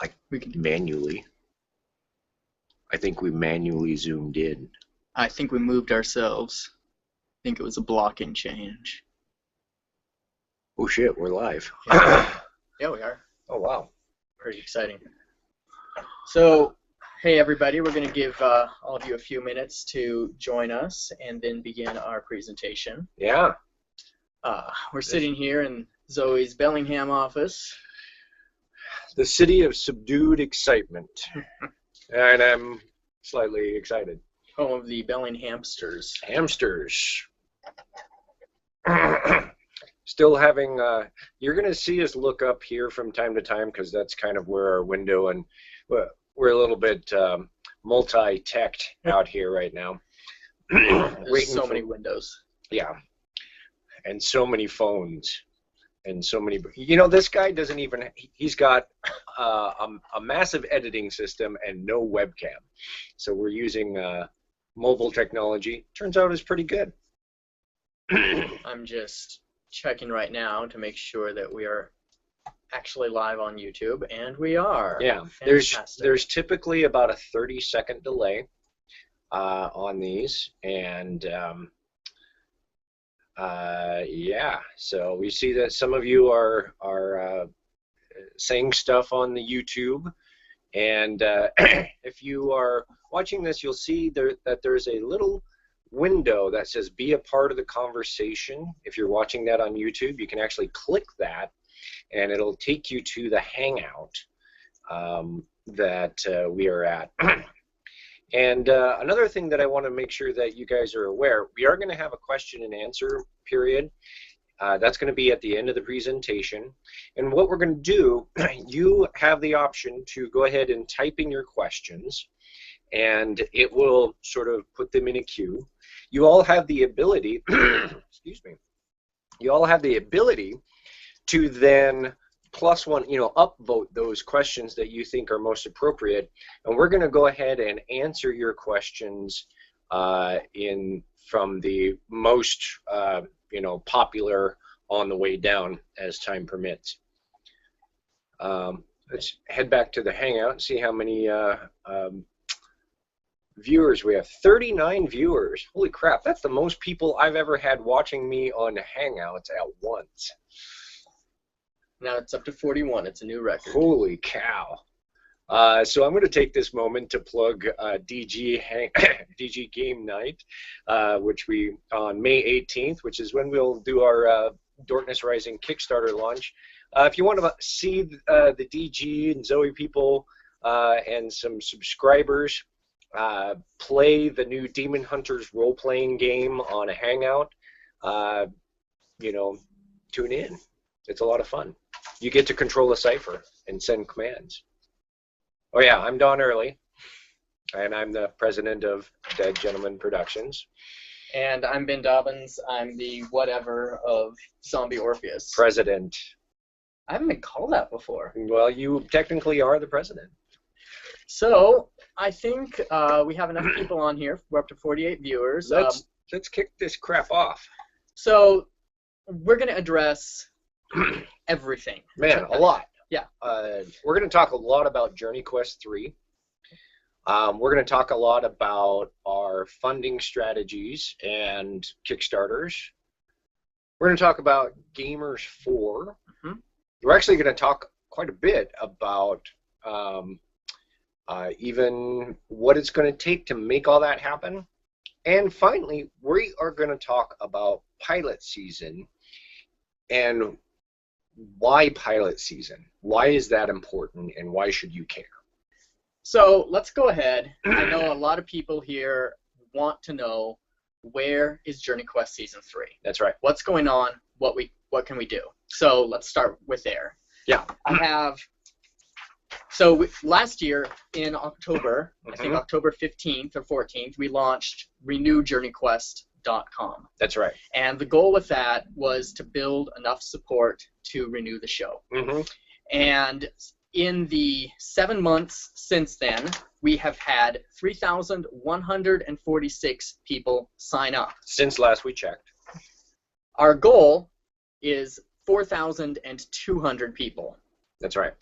Like manually. I think we manually zoomed in. I think we moved ourselves. I think it was a blocking change. Oh shit, we're live. Yeah, we are. Oh wow. Pretty exciting. So, hey everybody, we're going to give all of you a few minutes to join us and then begin our presentation. Yeah. We're sitting here in Zoe's Bellingham office. The city of subdued excitement. And I'm slightly excited. Home of the Bellinghamsters. Hamsters. Still having, you're going to see us look up here from time to time because that's kind of where our window, and we're a little bit multi-teched out here right now. There's so many windows. Yeah. And so many phones. And so many, you know, this guy doesn't even, he's got a massive editing system and no webcam. So we're using mobile technology. Turns out it's pretty good. I'm just checking right now to make sure that we are actually live on YouTube, and we are. Yeah, there's typically about a 30-second delay on these, and yeah, so we see that some of you are saying stuff on the YouTube, and if you are watching this, you'll see that there's a little window that says be a part of the conversation. If you're watching that on YouTube, you can actually click that, and it'll take you to the Hangout that we are at. And another thing that I want to make sure that you guys are aware, we are going to have a question and answer period. That's going to be at the end of the presentation. And what we're going to do, you have the option to go ahead and type in your questions, and it will sort of put them in a queue. You all have the ability, excuse me, you all have the ability to then +1, you know, upvote those questions that you think are most appropriate, and we're going to go ahead and answer your questions from the most, you know, popular on the way down as time permits. Let's head back to the Hangout and see how many viewers we have. 39 viewers. Holy crap, that's the most people I've ever had watching me on Hangouts at once. Now it's up to 41. It's a new record. Holy cow. So I'm going to take this moment to plug DG Game Night, which we, on May 18th, which is when we'll do our Darkness Rising Kickstarter launch. If you want to see the DG and Zoe people and some subscribers play the new Demon Hunters role-playing game on a Hangout, you know, tune in. It's a lot of fun. You get to control a cipher and send commands. Oh yeah, I'm Don Early, and I'm the president of Dead Gentleman Productions. And I'm Ben Dobyns. I'm the whatever of Zombie Orpheus. President. I haven't been called that before. Well, you technically are the president. So I think we have enough people on here. We're up to 48 viewers. Let's kick this crap off. So we're going to address everything. Man, a lot. Yeah. We're going to talk a lot about JourneyQuest 3. We're going to talk a lot about our funding strategies and Kickstarters. We're going to talk about Gamers 4. Mm-hmm. We're actually going to talk quite a bit about even what it's going to take to make all that happen. And finally, we are going to talk about pilot season and why pilot season. Why is that important, and why should you care? So let's go ahead. I know a lot of people here want to know, where is JourneyQuest Season 3? That's right. What's going on? What can we do? So let's start with there. Yeah. So last year in October, I think October 15th or 14th, we launched RenewJourneyQuest.com. That's right. And the goal with that was to build enough support to renew the show. Mm-hmm. And in the 7 months since then, we have had 3,146 people sign up. Since last we checked. Our goal is 4,200 people. That's right.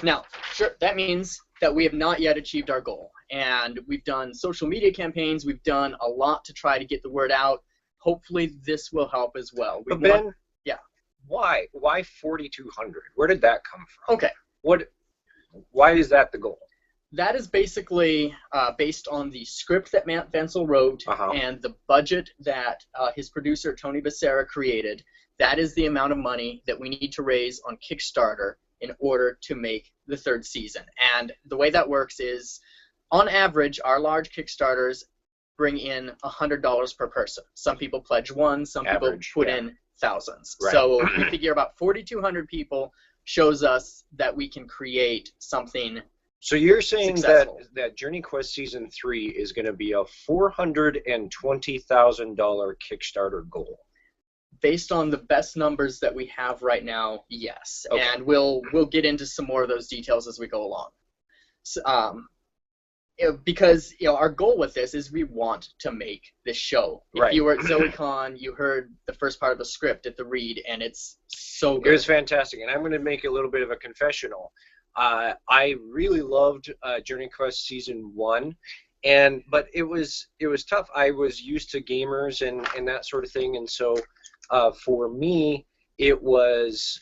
Now, sure, that means that we have not yet achieved our goal. And we've done social media campaigns. We've done a lot to try to get the word out. Hopefully this will help as well. But Ben, yeah. Why 4,200? Where did that come from? Okay. Why is that the goal? That is basically based on the script that Matt Vensel wrote and the budget that his producer, Tony Becerra, created. That is the amount of money that we need to raise on Kickstarter in order to make the 3rd season. And the way that works is, on average, our large Kickstarters bring in $100 per person. Some people pledge one, some people put in thousands. Right. So we figure about 4,200 people shows us that we can create something. So you're saying successful. that JourneyQuest Season 3 is going to be a $420,000 Kickstarter goal? Based on the best numbers that we have right now, yes. Okay. And we'll get into some more of those details as we go along. So, because our goal with this is we want to make this show. If you were at ZoeCon, you heard the first part of the script at the read, and it's so good. It was fantastic, and I'm going to make a little bit of a confessional. I really loved JourneyQuest Season 1, but it was tough. I was used to gamers and that sort of thing, and so for me, it was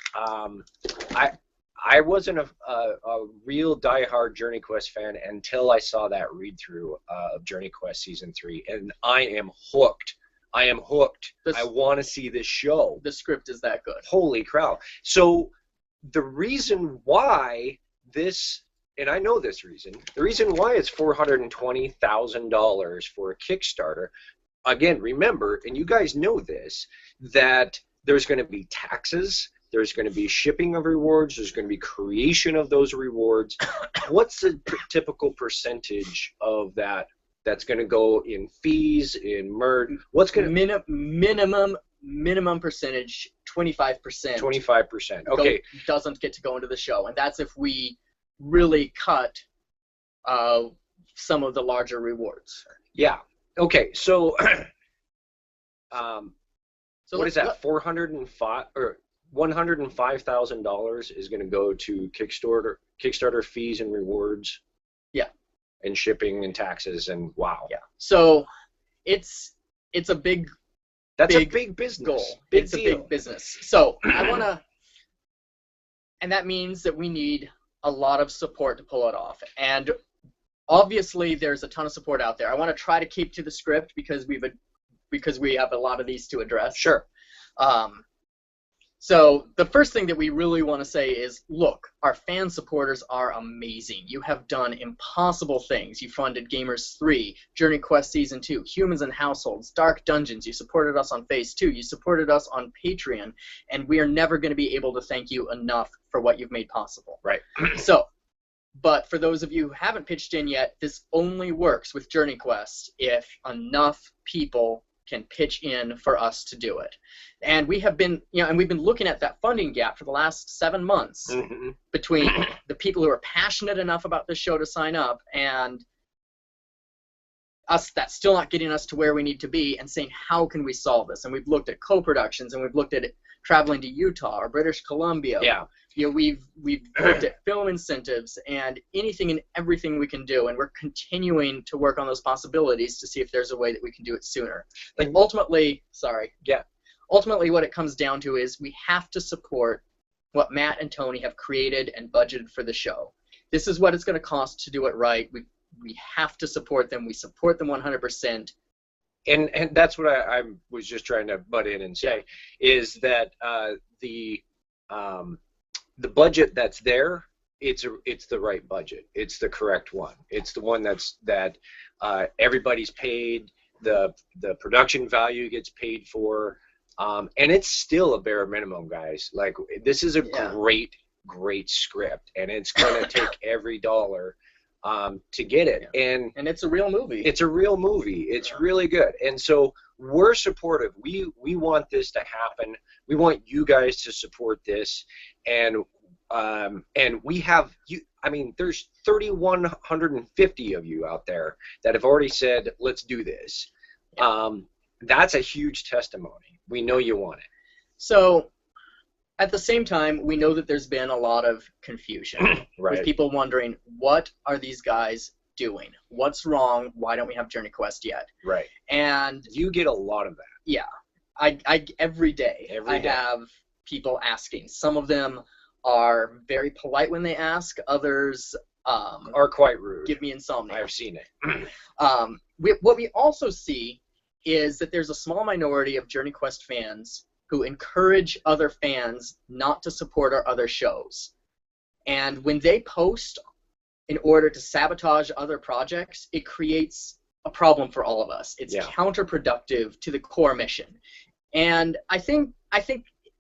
I wasn't a real diehard JourneyQuest fan until I saw that read-through of JourneyQuest Season 3, and I am hooked. I am hooked. I want to see this show. The script is that good. Holy cow. So the reason why this, and I know this reason, the reason why it's $420,000 for a Kickstarter, again, remember, and you guys know this, that there's going to be taxes, there's going to be shipping of rewards, there's going to be creation of those rewards. What's the typical percentage of that that's going to go in fees, in merch? What's going to minimum percentage, 25%. 25%. Okay. Doesn't get to go into the show, and that's if we really cut some of the larger rewards. Yeah. Okay. So, what is that? $105,000 is going to go to Kickstarter fees and rewards. Yeah. And shipping and taxes and wow. Yeah. So it's a big. That's a big business. Goal. It's a big business. So I want to, and that means that we need a lot of support to pull it off. And obviously, there's a ton of support out there. I want to try to keep to the script because we have a lot of these to address. Sure. So the first thing that we really want to say is, look, our fan supporters are amazing. You have done impossible things. You funded Gamers 3, JourneyQuest Season 2, Humans and Households, Dark Dungeons. You supported us on Phase 2. You supported us on Patreon. And we are never going to be able to thank you enough for what you've made possible. Right. So, but for those of you who haven't pitched in yet, this only works with JourneyQuest if enough people can pitch in for us to do it. And we have been, and we've been looking at that funding gap for the last 7 months between the people who are passionate enough about this show to sign up and us that's still not getting us to where we need to be, and saying, how can we solve this? And we've looked at co-productions, and we've looked at traveling to Utah or British Columbia. Yeah. We've looked at film incentives and anything and everything we can do, and we're continuing to work on those possibilities to see if there's a way that we can do it sooner. Like ultimately, ultimately what it comes down to is we have to support what Matt and Tony have created and budgeted for the show. This is what it's going to cost to do it right. We have to support them. We support them 100%. And that's what I was just trying to butt in and say, is that the budget that's there, it's the right budget. It's the correct one. It's the one that everybody's paid. The production value gets paid for, and it's still a bare minimum, guys. Like, this is a great script, and it's going to take every dollar to get it. And it's a real movie. It's a real movie. It's really good. And so we're supportive. We want this to happen. We want you guys to support this. And we have you. I mean, there's 3,150 of you out there that have already said, let's do this. That's a huge testimony. We know you want it. So At the same time, we know that there's been a lot of confusion Right. with people wondering, what are these guys doing? What's wrong? Why don't we have JourneyQuest yet? Right. And You get a lot of that. yeah, I every day Every day. I have people asking. Some of them are very polite when they ask. Others Are quite rude. give me insomnia. I've seen it. What we also see is that there's a small minority of JourneyQuest fans who encourage other fans not to support our other shows. And when they post in order to sabotage other projects, it creates a problem for all of us. It's counterproductive to the core mission. And I think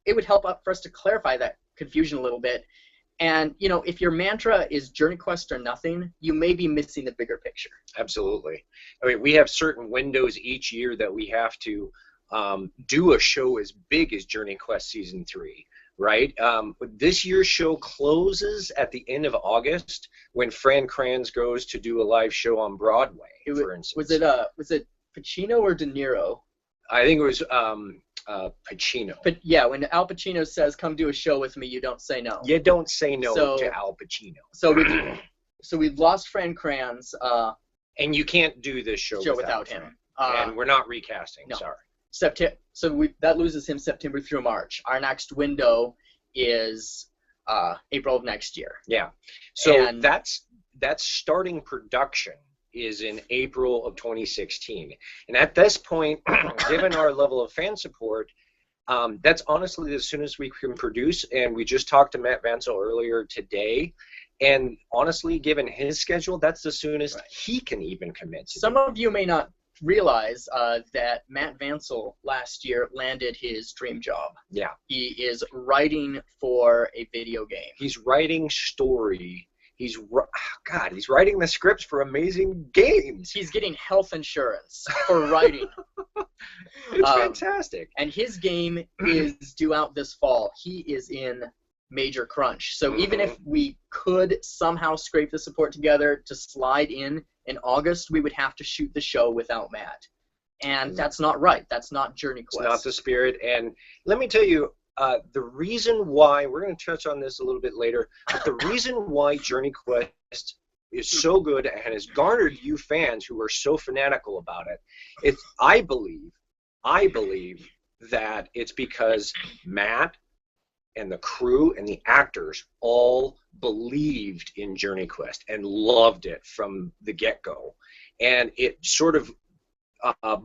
it would help for us to clarify that confusion a little bit. And, you know, if your mantra is JourneyQuest or nothing, you may be missing the bigger picture. Absolutely. I mean, we have certain windows each year that we have to do a show as big as JourneyQuest Season 3, right? This year's show closes at the end of August when Fran Kranz goes to do a live show on Broadway, for instance. Was it Pacino or De Niro? I think it was Pacino. But yeah, when Al Pacino says, "Come do a show with me," you don't say no. You don't say no to Al Pacino. So we've lost Fran Kranz. And you can't do this show without him. And we're not recasting. No. Sorry. That loses him September through March. Our next window is April of next year. Yeah. So that's starting production is in April of 2016. And at this point, given our level of fan support, that's honestly as soon as we can produce. And we just talked to Matt Vancel earlier today. And honestly, given his schedule, that's the soonest he can even commit to. Some of you may not realize that Matt Vancel last year landed his dream job. Yeah. He is writing for a video game. He's writing story. He's writing the scripts for amazing games. He's getting health insurance for writing. It's fantastic. And his game is due out this fall. He is in major crunch. So even if we could somehow scrape the support together to slide in August, we would have to shoot the show without Matt. And that's not right. That's not JourneyQuest. It's not the spirit. And let me tell you, the reason why, we're going to touch on this a little bit later, but the reason why JourneyQuest is so good and has garnered you fans who are so fanatical about it, I believe that it's because Matt and the crew and the actors all believed in JourneyQuest and loved it from the get-go. And it sort of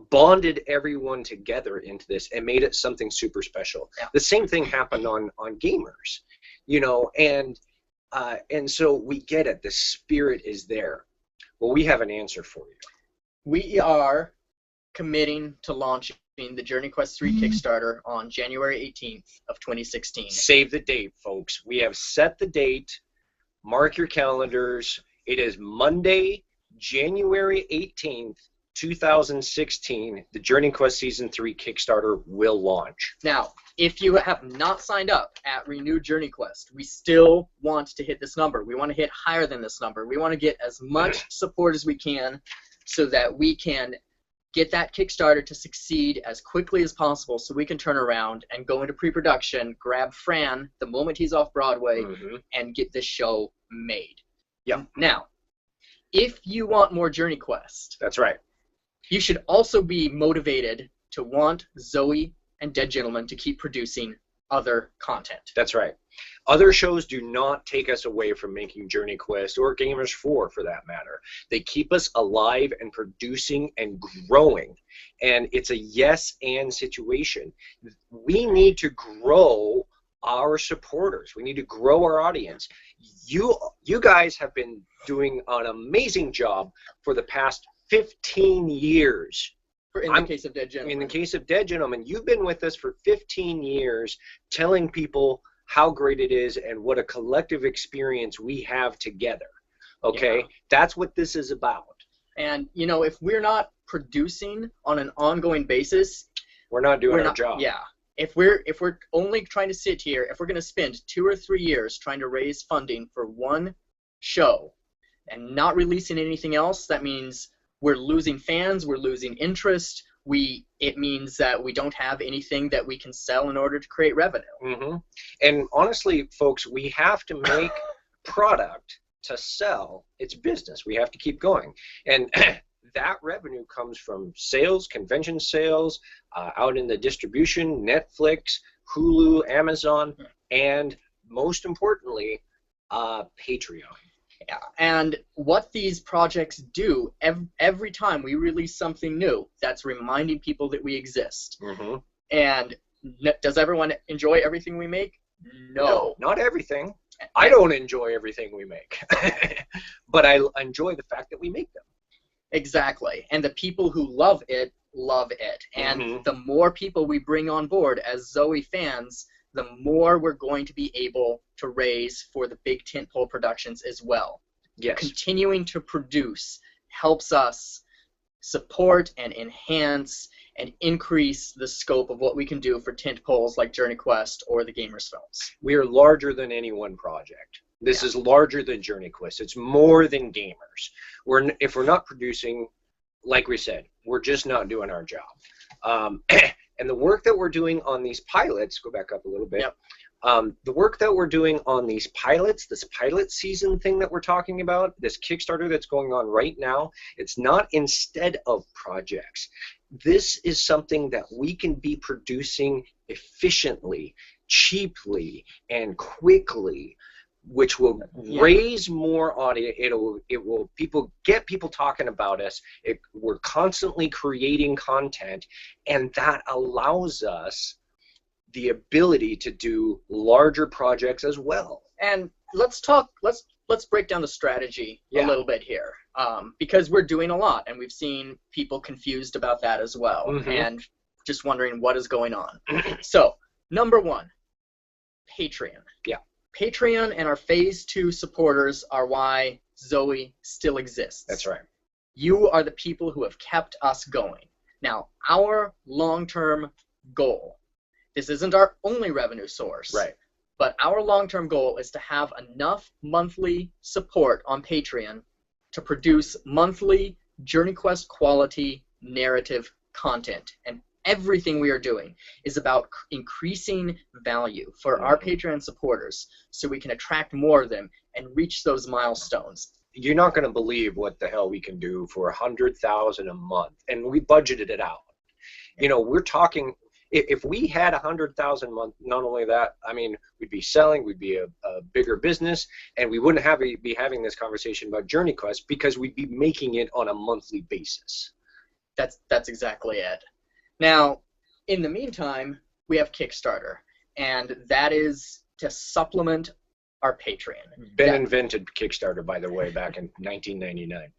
bonded everyone together into this and made it something super special. Yeah. The same thing happened on Gamers, you know, and so we get it. The spirit is there. Well, we have an answer for you. We are committing to launching the JourneyQuest 3 Kickstarter on January 18th of 2016. Save the date, folks. We have set the date. Mark your calendars. It is Monday, January 18th, 2016. The JourneyQuest Season 3 Kickstarter will launch. Now, if you have not signed up at Renew JourneyQuest, we still want to hit this number. We want to hit higher than this number. We want to get as much support as we can so that we can get that Kickstarter to succeed as quickly as possible so we can turn around and go into pre-production, grab Fran the moment he's off Broadway, and get this show made. Yeah. Now, if you want more JourneyQuest, that's right, you should also be motivated to want Zoe and Dead Gentleman to keep producing other content. That's right. Other shows do not take us away from making JourneyQuest or Gamers 4 for that matter. They keep us alive and producing and growing. And it's a yes and situation. We need to grow our supporters. We need to grow our audience. You guys have been doing an amazing job for the past 15 years. In the case of Dead Gentleman. In the case of Dead Gentleman, you've been with us for 15 years telling people how great it is and what a collective experience we have together. Okay? Yeah. That's what this is about. And, you know, if we're not producing on an ongoing basis, we're not doing our job. Yeah. If we're only trying to sit here, if we're going to spend 2 or 3 years trying to raise funding for one show and not releasing anything else, that means we're losing fans, we're losing interest, it means that we don't have anything that we can sell in order to create revenue. Mm-hmm. And honestly, folks, we have to make product to sell. It's business. We have to keep going. And that revenue comes from sales, convention sales, out in the distribution, Netflix, Hulu, Amazon, and most importantly, Patreon. Yeah. And what these projects do, every time we release something new, that's reminding people that we exist. Mm-hmm. And does everyone enjoy everything we make? No. Not everything. I don't enjoy everything we make. But I enjoy the fact that we make them. Exactly. And the people who love it, love it. And the more people we bring on board as Zoe fans, the more we're going to be able to raise for the big tentpole productions as well. Yes. Continuing to produce helps us support and enhance and increase the scope of what we can do for tentpoles like JourneyQuest or the Gamers Films. We are larger than any one project. This is larger than JourneyQuest. It's more than gamers. If we're not producing, like we said, we're just not doing our job. And the work that we're doing on these pilots, go back up a little bit, the work that we're doing on these pilots, this pilot season thing that we're talking about, this Kickstarter that's going on right now, it's not instead of projects. This is something that we can be producing efficiently, cheaply, and quickly, which will raise more audience. It will get people talking about us. We're constantly creating content, and that allows us the ability to do larger projects as well. And let's break down the strategy a little bit here, because we're doing a lot, and we've seen people confused about that as well, and just wondering what is going on. So, number one, Patreon. Yeah. Patreon and our Phase 2 supporters are why Zoe still exists. That's right. You are the people who have kept us going. Now, our long-term goal, this isn't our only revenue source, right? But our long-term goal is to have enough monthly support on Patreon to produce monthly JourneyQuest quality narrative content. And everything we are doing is about increasing value for our Patreon supporters so we can attract more of them and reach those milestones. You're not going to believe what the hell we can do for $100,000 a month, and we budgeted it out. You know, we're talking, if we had $100,000 a month, not only that, I mean, we'd be selling, we'd be a bigger business, and we wouldn't be having this conversation about JourneyQuest because we'd be making it on a monthly basis. That's exactly it. Now, in the meantime, we have Kickstarter, and that is to supplement our Patreon. Ben invented Kickstarter, by the way, back in 1999.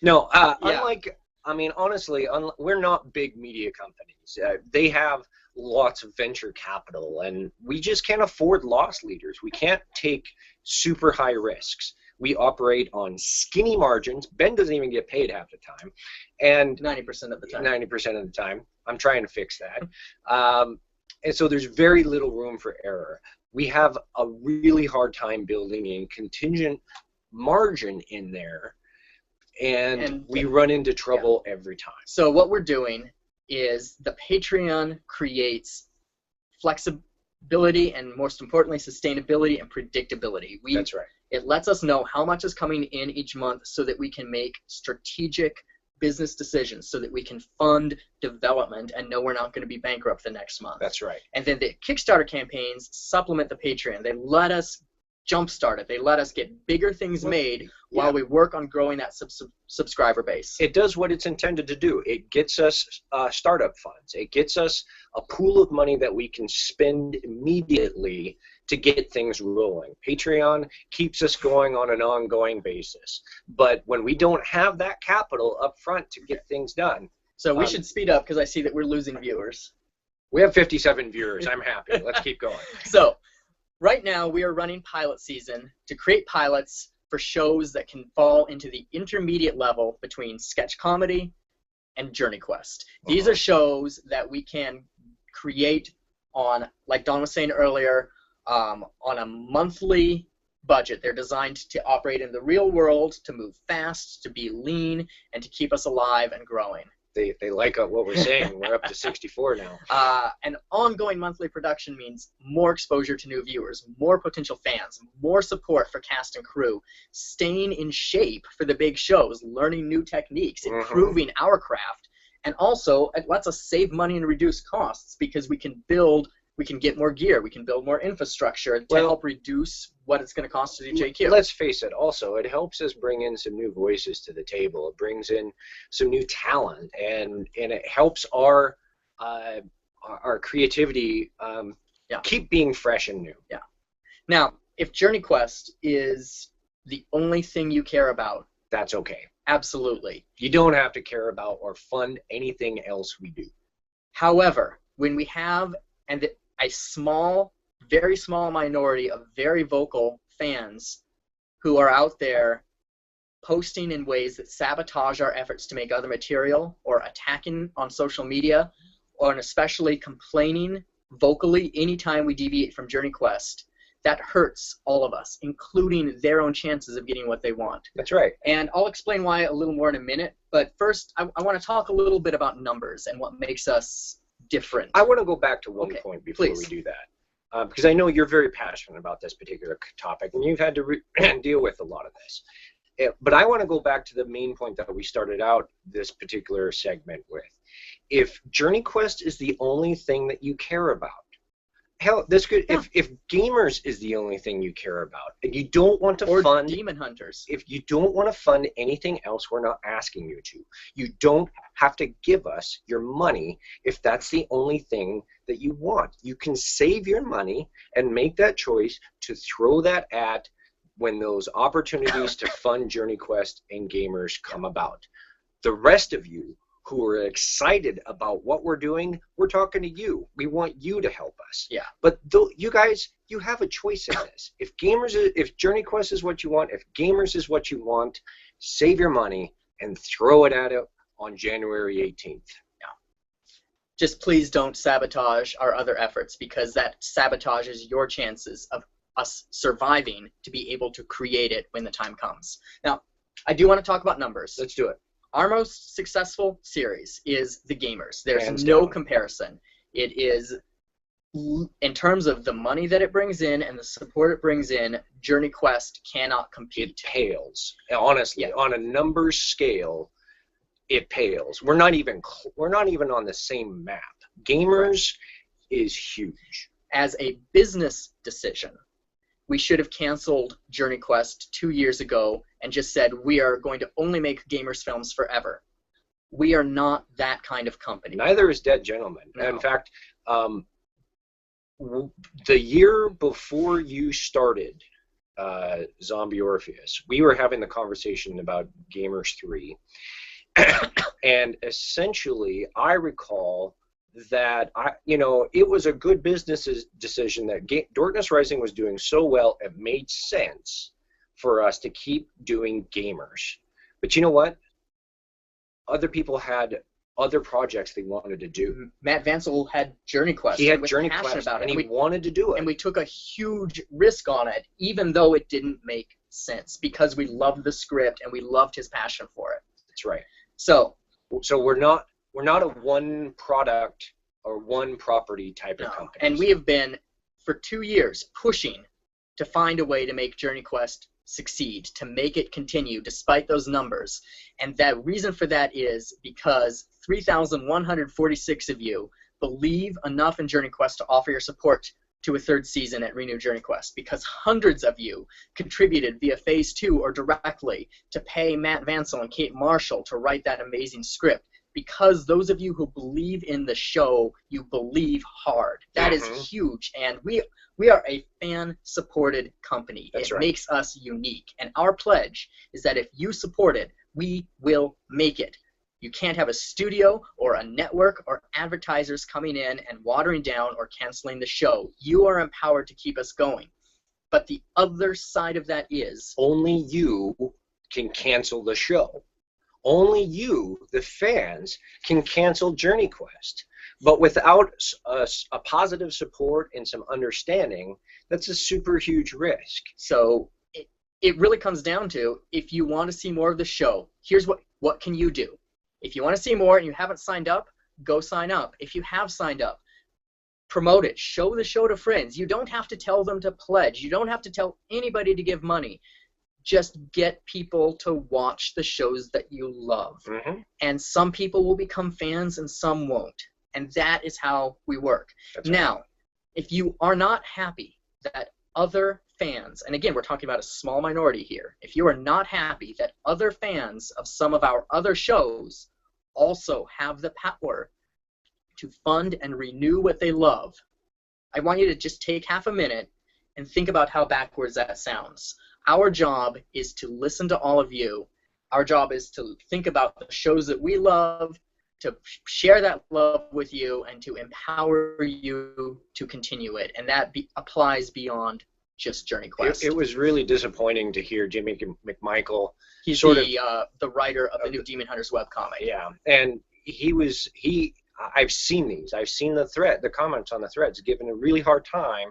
Unlike, I mean, honestly, we're not big media companies. They have lots of venture capital, and we just can't afford loss leaders. We can't take super high risks. We operate on skinny margins. Ben doesn't even get paid half the time, and 90% of the time. 90% of the time. I'm trying to fix that. And so there's very little room for error. We have a really hard time building in contingent margin in there, and we run into trouble every time. So what we're doing is the Patreon creates flexibility and, most importantly, sustainability and predictability. That's right. It lets us know how much is coming in each month so that we can make strategic business decisions, so that we can fund development and know we're not going to be bankrupt the next month. That's right. And then the Kickstarter campaigns supplement the Patreon. They let us jumpstart it. They let us get bigger things made while we work on growing that subscriber base. It does what it's intended to do. It gets us startup funds. It gets us a pool of money that we can spend immediately to get things rolling. Patreon keeps us going on an ongoing basis. But when we don't have that capital up front to get things done. So we should speed up because I see that we're losing viewers. We have 57 viewers. I'm happy. Let's keep going. So right now we are running pilot season to create pilots for shows that can fall into the intermediate level between sketch comedy and JourneyQuest. These are shows that we can create on, like Don was saying earlier, on a monthly budget. They're designed to operate in the real world, to move fast, to be lean, and to keep us alive and growing. they like what we're saying. We're up to 64 now. And ongoing monthly production means more exposure to new viewers, more potential fans, more support for cast and crew, staying in shape for the big shows, learning new techniques, improving our craft, and also it lets us save money and reduce costs because we can get more gear, we can build more infrastructure to help reduce what it's going to cost to do JQ. Let's face it, also, it helps us bring in some new voices to the table. It brings in some new talent, and it helps our creativity keep being fresh and new. Yeah. Now, if JourneyQuest is the only thing you care about, that's okay. Absolutely. You don't have to care about or fund anything else we do. However, when we have a small, very small minority of very vocal fans who are out there posting in ways that sabotage our efforts to make other material, or attacking on social media, or especially complaining vocally anytime we deviate from JourneyQuest, that hurts all of us, including their own chances of getting what they want. That's right. And I'll explain why a little more in a minute, but first I want to talk a little bit about numbers and what makes us different. I want to go back to one point before we do that, because I know you're very passionate about this particular topic, and you've had to deal with a lot of this. But I want to go back to the main point that we started out this particular segment with. If JourneyQuest is the only thing that you care about, hell, this could if gamers is the only thing you care about, and you don't want to fund demon hunters, if you don't want to fund anything else, we're not asking you to. You don't have to give us your money if that's the only thing that you want. You can save your money and make that choice to throw that at when those opportunities to fund JourneyQuest and gamers come about. The rest of you who are excited about what we're doing, we're talking to you. We want you to help us. Yeah. But you guys, you have a choice in this. If JourneyQuest is what you want, if gamers is what you want, save your money and throw it at it on January 18th. Yeah. Just please don't sabotage our other efforts, because that sabotages your chances of us surviving to be able to create it when the time comes. Now, I do want to talk about numbers. Let's do it. Our most successful series is The Gamers. There's no comparison. It is, in terms of the money that it brings in and the support it brings in, JourneyQuest cannot compete. It pales. Honestly, on a numbers scale, it pales. We're not even on the same map. Gamers is huge. As a business decision, we should have canceled JourneyQuest 2 years ago and just said we are going to only make gamers films forever. We are not that kind of company. Neither is Dead Gentleman. No. In fact, the year before you started Zombie Orpheus, we were having the conversation about Gamers 3. And essentially, I recall that it was a good business decision that Darkness Rising was doing so well, it made sense for us to keep doing Gamers. But you know what? Other people had other projects they wanted to do. Matt Vancel had JourneyQuest. He had JourneyQuest, and he wanted to do it. And we took a huge risk on it, even though it didn't make sense, because we loved the script and we loved his passion for it. That's right. So we're not a one product or one property type of company. And we have been, for 2 years, pushing to find a way to make JourneyQuest succeed, to make it continue despite those numbers. And the reason for that is because 3,146 of you believe enough in JourneyQuest to offer your support to a third season at Renew JourneyQuest, because hundreds of you contributed via Phase 2 or directly to pay Matt Vancel and Kate Marshall to write that amazing script. Because those of you who believe in the show, you believe hard. That is huge, and we are a fan-supported company. That's it makes us unique, and our pledge is that if you support it, we will make it. You can't have a studio or a network or advertisers coming in and watering down or canceling the show. You are empowered to keep us going. But the other side of that is only you can cancel the show. Only you, the fans, can cancel JourneyQuest. But without a positive support and some understanding, that's a super huge risk. So it really comes down to, if you want to see more of the show, here's what can you do? If you want to see more and you haven't signed up, go sign up. If you have signed up, promote it. Show the show to friends. You don't have to tell them to pledge. You don't have to tell anybody to give money. Just get people to watch the shows that you love. Mm-hmm. And some people will become fans and some won't. And that is how we work. That's now, right. if you are not happy that other fans, and again, we're talking about a small minority here, if you are not happy that other fans of some of our other shows also have the power to fund and renew what they love, I want you to just take half a minute and think about how backwards that sounds. Our job is to listen to all of you. Our job is to think about the shows that we love, to share that love with you, and to empower you to continue it. And that applies beyond just JourneyQuest. It was really disappointing to hear Jimmy McMichael. He's the writer of the new Demon Hunters webcomic. Yeah, and I've seen these. I've seen the comments on the threads, given a really hard time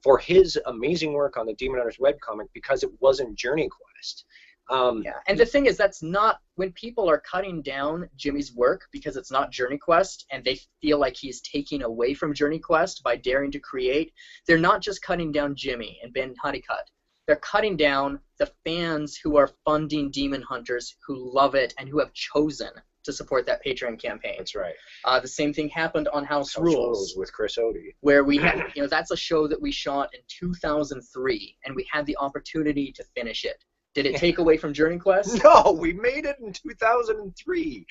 for his amazing work on the Demon Hunters webcomic because it wasn't JourneyQuest. Yeah, and the thing is, that's not, when people are cutting down Jimmy's work because it's not JourneyQuest and they feel like he's taking away from JourneyQuest by daring to create, they're not just cutting down Jimmy and Ben Honeycutt. They're cutting down the fans who are funding Demon Hunters, who love it and who have chosen to support that Patreon campaign. That's right. The same thing happened on House Rules with Chris Odie, where we had, that's a show that we shot in 2003, and we had the opportunity to finish it. Did it take away from JourneyQuest? No, we made it in 2003.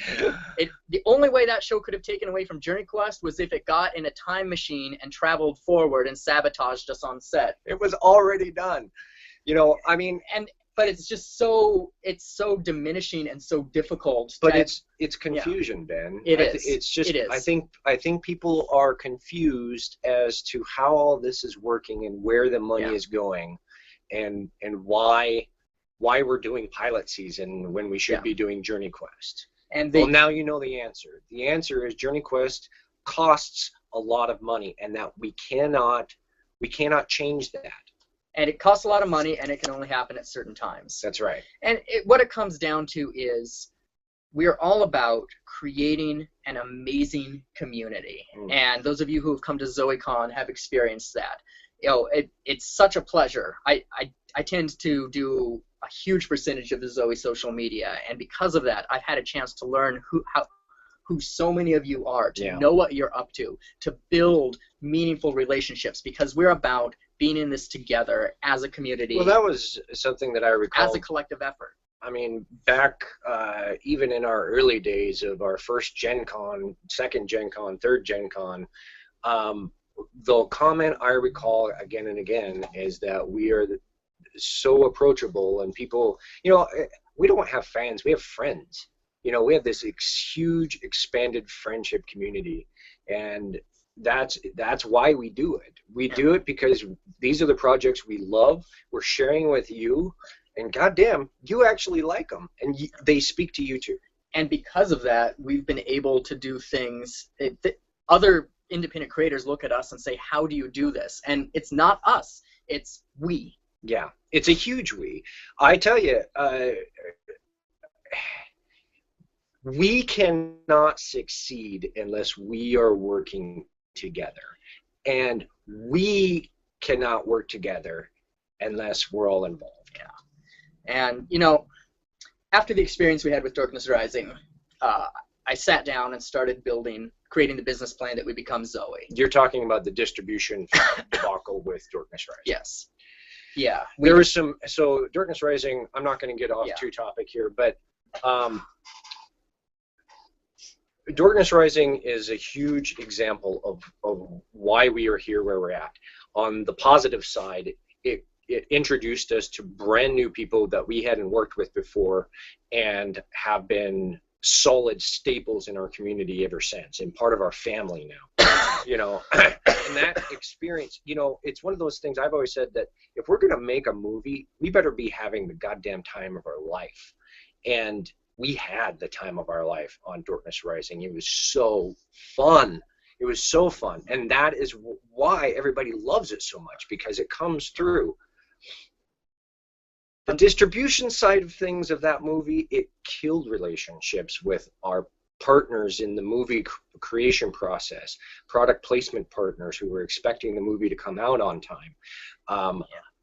The only way that show could have taken away from JourneyQuest was if it got in a time machine and traveled forward and sabotaged us on set. It was already done. I mean, but it's just so diminishing and so difficult. But it's confusion, Ben. It is. It's just. It is. I think people are confused as to how all this is working and where the money is going, and why we're doing pilot season when we should be doing JourneyQuest. Well, now you know the answer. The answer is JourneyQuest costs a lot of money, and that we cannot change that. And it costs a lot of money, and it can only happen at certain times. That's right. And what it comes down to is we're all about creating an amazing community. And those of you who have come to ZoeCon have experienced that. It's such a pleasure. I tend to do a huge percentage of the Zoe social media, and because of that, I've had a chance to learn who so many of you are, to know what you're up to build meaningful relationships, because we're about being in this together as a community. Well, that was something that I recall. As a collective effort. I mean, back even in our early days of our first Gen Con, second Gen Con, third Gen Con, the comment I recall again and again is that we are so approachable, and people, we don't have fans, we have friends. We have this huge expanded friendship community, and that's why we do it. We do it because these are the projects we love. We're sharing with you, and goddamn, you actually like them, and they speak to you too. And because of that, we've been able to do things that other independent creators look at us and say, how do you do this? And it's not us, it's we. Yeah, it's a huge we. I tell you, we cannot succeed unless we are working together. And we cannot work together unless we're all involved. Yeah. And, after the experience we had with Darkness Rising, I sat down and started creating the business plan that would become Zoe. You're talking about the distribution debacle with Darkness Rising. Yes. Yeah. There was so Darkness Rising, I'm not going to get off too topic here, but Darkness Rising is a huge example of why we are here where we're at. On the positive side, it introduced us to brand new people that we hadn't worked with before and have been solid staples in our community ever since, and part of our family now. And that experience, it's one of those things I've always said, that if we're going to make a movie, we better be having the goddamn time of our life. And we had the time of our life on Darkness Rising. It was so fun. It was so fun. And that is why everybody loves it so much, because it comes through. The distribution side of things of that movie, it killed relationships with our partners in the movie creation process, product placement partners who were expecting the movie to come out on time,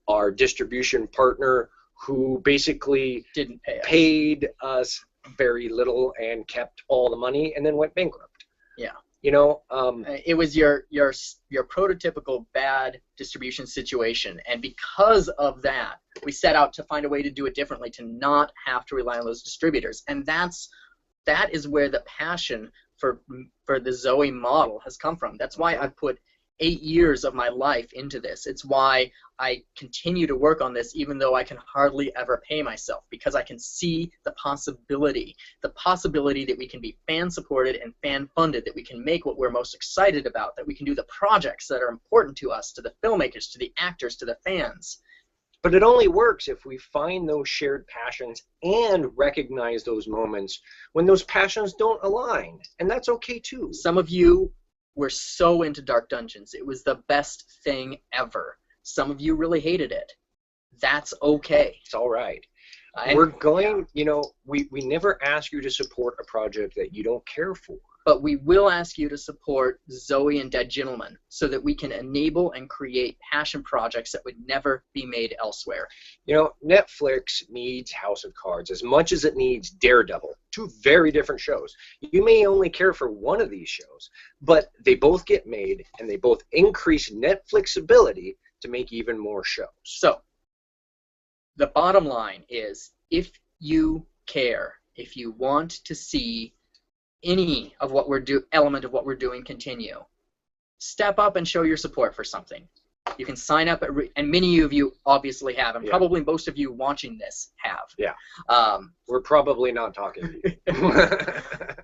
our distribution partner who basically didn't paid us very little and kept all the money and then went bankrupt. Yeah. You know, it was your prototypical bad distribution situation, and because of that, we set out to find a way to do it differently, to not have to rely on those distributors, and that is where the passion for the Zoe model has come from. That's why I put 8 years of my life into this. It's why I continue to work on this even though I can hardly ever pay myself, because I can see the possibility that we can be fan-supported and fan-funded, that we can make what we're most excited about, that we can do the projects that are important to us, to the filmmakers, to the actors, to the fans. But it only works if we find those shared passions and recognize those moments when those passions don't align, and that's okay too. Some of you were so into Dark Dungeons. It was the best thing ever. Some of you really hated it. That's okay. It's all right. We're going, you know, we never ask you to support a project that you don't care for. But we will ask you to support Zoe and Dead Gentlemen so that we can enable and create passion projects that would never be made elsewhere. You know, Netflix needs House of Cards as much as it needs Daredevil. Two very different shows. You may only care for one of these shows, but they both get made and they both increase Netflix's ability to make even more shows. So, the bottom line is, if you care, if you want to see any of what element of what we're doing continue, step up and show your support for something. You can sign up and many of you obviously have, and probably most of you watching this have. Yeah. We're probably not talking to you.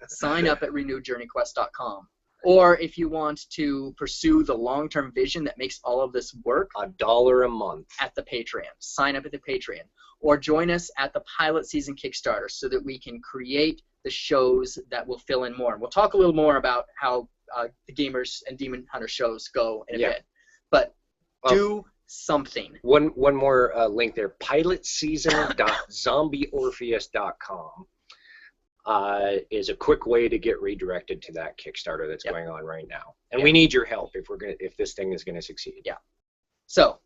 Sign up at renewedjourneyquest.com. Or if you want to pursue the long-term vision that makes all of this work, $1 a month at the Patreon. Sign up at the Patreon. Or join us at the pilot season Kickstarter so that we can create the shows that will fill in more. And we'll talk a little more about how the Gamers and Demon Hunter shows go in a bit. But do something. One more link there, pilotseason.zombieorpheus.com is a quick way to get redirected to that Kickstarter that's going on right now. And we need your help if this thing is gonna succeed. Yeah. So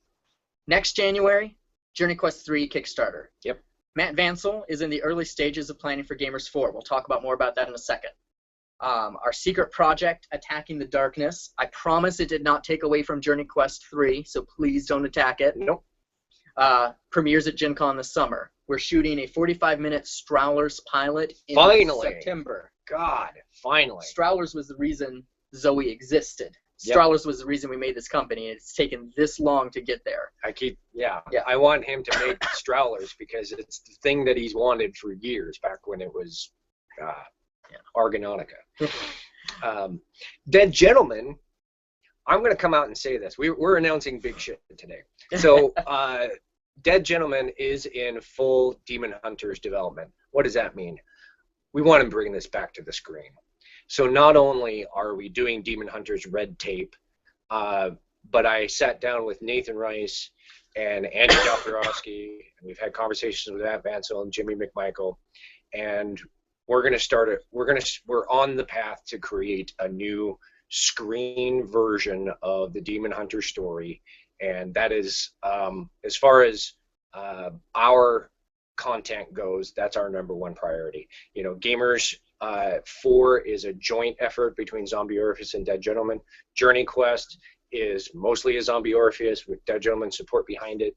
next January, JourneyQuest 3 Kickstarter. Yep. Matt Vansel is in the early stages of planning for Gamers 4. We'll talk about more about that in a second. Our secret project, Attacking the Darkness. I promise it did not take away from JourneyQuest 3, so please don't attack it. Nope. Premieres at Gen Con this summer. We're shooting a 45-minute Strowlers pilot in September. God, finally. Strowlers was the reason Zoe existed. Strowlers was the reason we made this company, and it's taken this long to get there. I want him to make Strowlers because it's the thing that he's wanted for years, back when it was Argonautica. Dead Gentlemen, I'm going to come out and say this. We're announcing big shit today. So Dead Gentlemen is in full Demon Hunters development. What does that mean? We want to bring this back to the screen. So not only are we doing Demon Hunters red tape, but I sat down with Nathan Rice and Andy Jaffarowski, and we've had conversations with Matt Vansel and Jimmy McMichael, and we're going to start it. We're on the path to create a new screen version of the Demon Hunter story, and that is, as far as our content goes, that's our #1 priority. You know, Gamers 4 is a joint effort between Zombie Orpheus and Dead Gentlemen. JourneyQuest is mostly a Zombie Orpheus with Dead Gentlemen support behind it.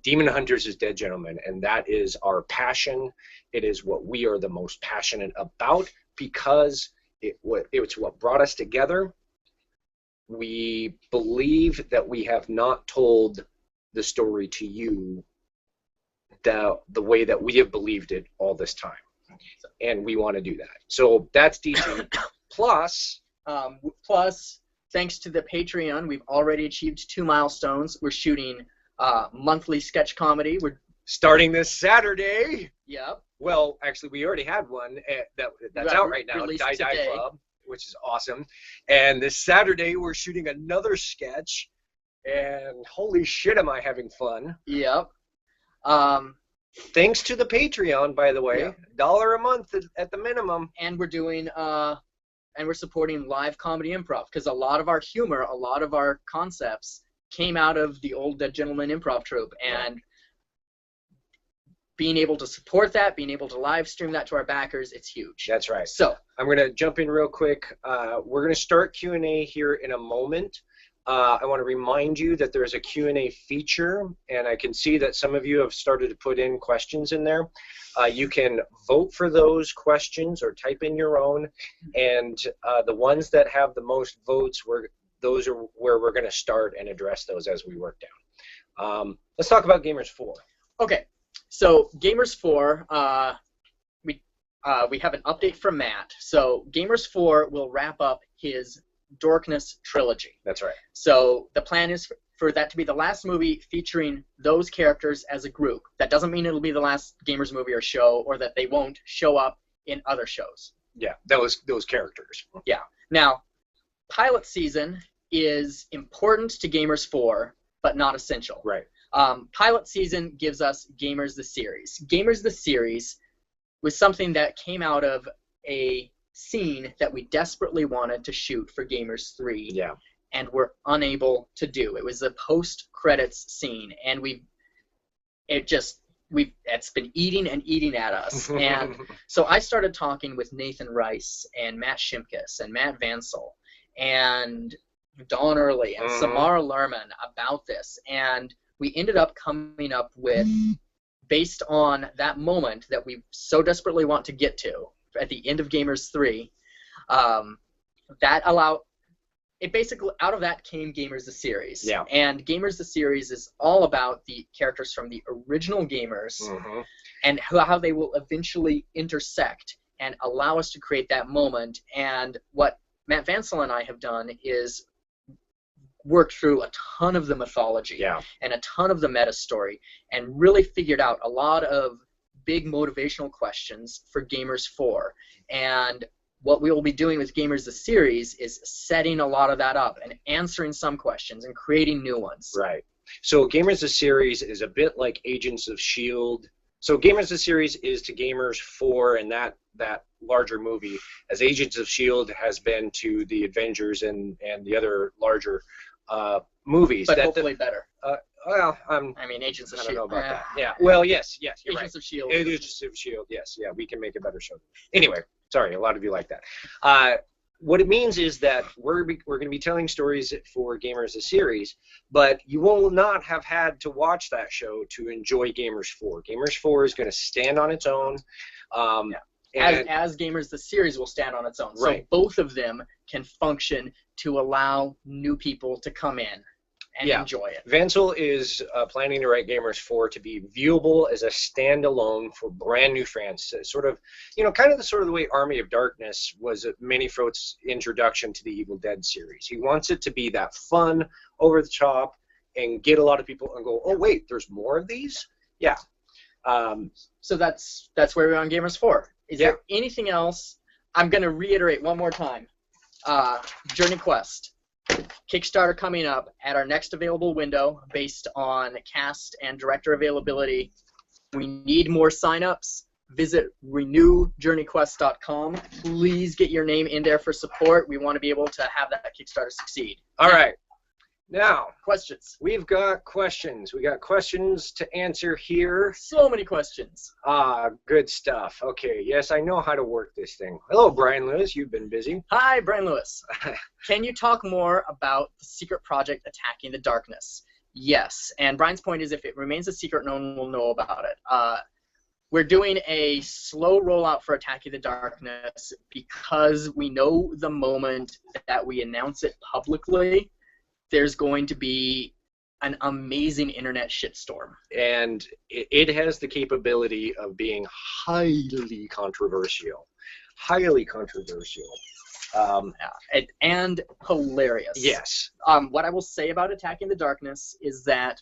Demon Hunters is Dead Gentlemen, and that is our passion. It is what we are the most passionate about because it's what brought us together. We believe that we have not told the story to you the way that we have believed it all this time. And we want to do that. So that's DC. Plus, thanks to the Patreon, we've already achieved 2 milestones. We're shooting monthly sketch comedy. We're starting this Saturday. Yep. Well, actually, we already had one that's out right now, Die Die Club, which is awesome. And this Saturday, we're shooting another sketch. And holy shit, am I having fun. Yep. Thanks to the Patreon, by the way. Yeah. $1 a month at the minimum. And we're doing and we're supporting live comedy improv, because a lot of our humor, a lot of our concepts came out of the old Dead Gentleman improv troupe, and being able to support that, being able to live stream that to our backers, it's huge. That's right. So I'm going to jump in real quick. We're going to start Q&A here in a moment. I want to remind you that there's a Q&A feature, and I can see that some of you have started to put in questions in there. You can vote for those questions or type in your own, and the ones that have the most votes, those are where we're going to start and address those as we work down. Let's talk about Gamers 4. Okay, so Gamers 4, we have an update from Matt. So Gamers 4 will wrap up his Dorkness trilogy. That's right. So the plan is for that to be the last movie featuring those characters as a group. That doesn't mean it'll be the last Gamers movie or show, or that they won't show up in other shows. Yeah, those characters. Yeah. Now, pilot season is important to Gamers 4, but not essential. Right. Pilot season gives us Gamers the Series. Gamers the Series was something that came out of a scene that we desperately wanted to shoot for Gamers 3, and were unable to do. It was a post-credits scene, and it's been eating and eating at us. And so I started talking with Nathan Rice and Matt Shimkus and Matt Vansel and Don Early and Samara Lerman about this, and we ended up coming up with, based on that moment that we so desperately want to get to at the end of Gamers 3, it basically, out of that came Gamers the Series. Yeah. And Gamers the Series is all about the characters from the original Gamers and how they will eventually intersect and allow us to create that moment. And what Matt Vansel and I have done is worked through a ton of the mythology and a ton of the meta story, and really figured out a lot of big motivational questions for Gamers 4. And what we will be doing with Gamers the Series is setting a lot of that up and answering some questions and creating new ones. Right. So Gamers the Series is a bit like Agents of S.H.I.E.L.D. So Gamers the Series is to Gamers 4 and that larger movie, as Agents of S.H.I.E.L.D. has been to the Avengers and the other larger movies. But hopefully better. Well, I mean, Agents of I S.H.I.E.L.D. don't know about that. Yeah. Well, yes, you're Agents right. of S.H.I.E.L.D. Agents of S.H.I.E.L.D. Yes, yeah, we can make a better show. Anyway, sorry, a lot of you like that. What it means is that we're going to be telling stories for Gamers the Series, but you will not have had to watch that show to enjoy Gamers 4. Gamers 4 is going to stand on its own. As Gamers the Series will stand on its own. Right. So both of them can function to allow new people to come in and enjoy it. Vansel is planning to write Gamers 4 to be viewable as a standalone for brand new fans. Sort of, kind of the way Army of Darkness was Manifrote's introduction to the Evil Dead series. He wants it to be that fun, over the top, and get a lot of people and go, oh wait, there's more of these? Yeah. So that's where we're on Gamers 4. Is there anything else? I'm going to reiterate one more time. JourneyQuest. Kickstarter coming up at our next available window based on cast and director availability. We need more signups. Visit renewjourneyquest.com. Please get your name in there for support. We want to be able to have that Kickstarter succeed. All right. Now, questions. We've got questions. We got questions to answer here. So many questions. Good stuff. Okay, yes, I know how to work this thing. Hello, Brian Lewis. You've been busy. Hi, Brian Lewis. Can you talk more about the secret project Attacking the Darkness? Yes, and Brian's point is if it remains a secret, no one will know about it. We're doing a slow rollout for Attacking the Darkness because we know the moment that we announce it publicly, there's going to be an amazing internet shitstorm. And it has the capability of being highly controversial. Highly controversial. And hilarious. Yes. What I will say about Attacking the Darkness is that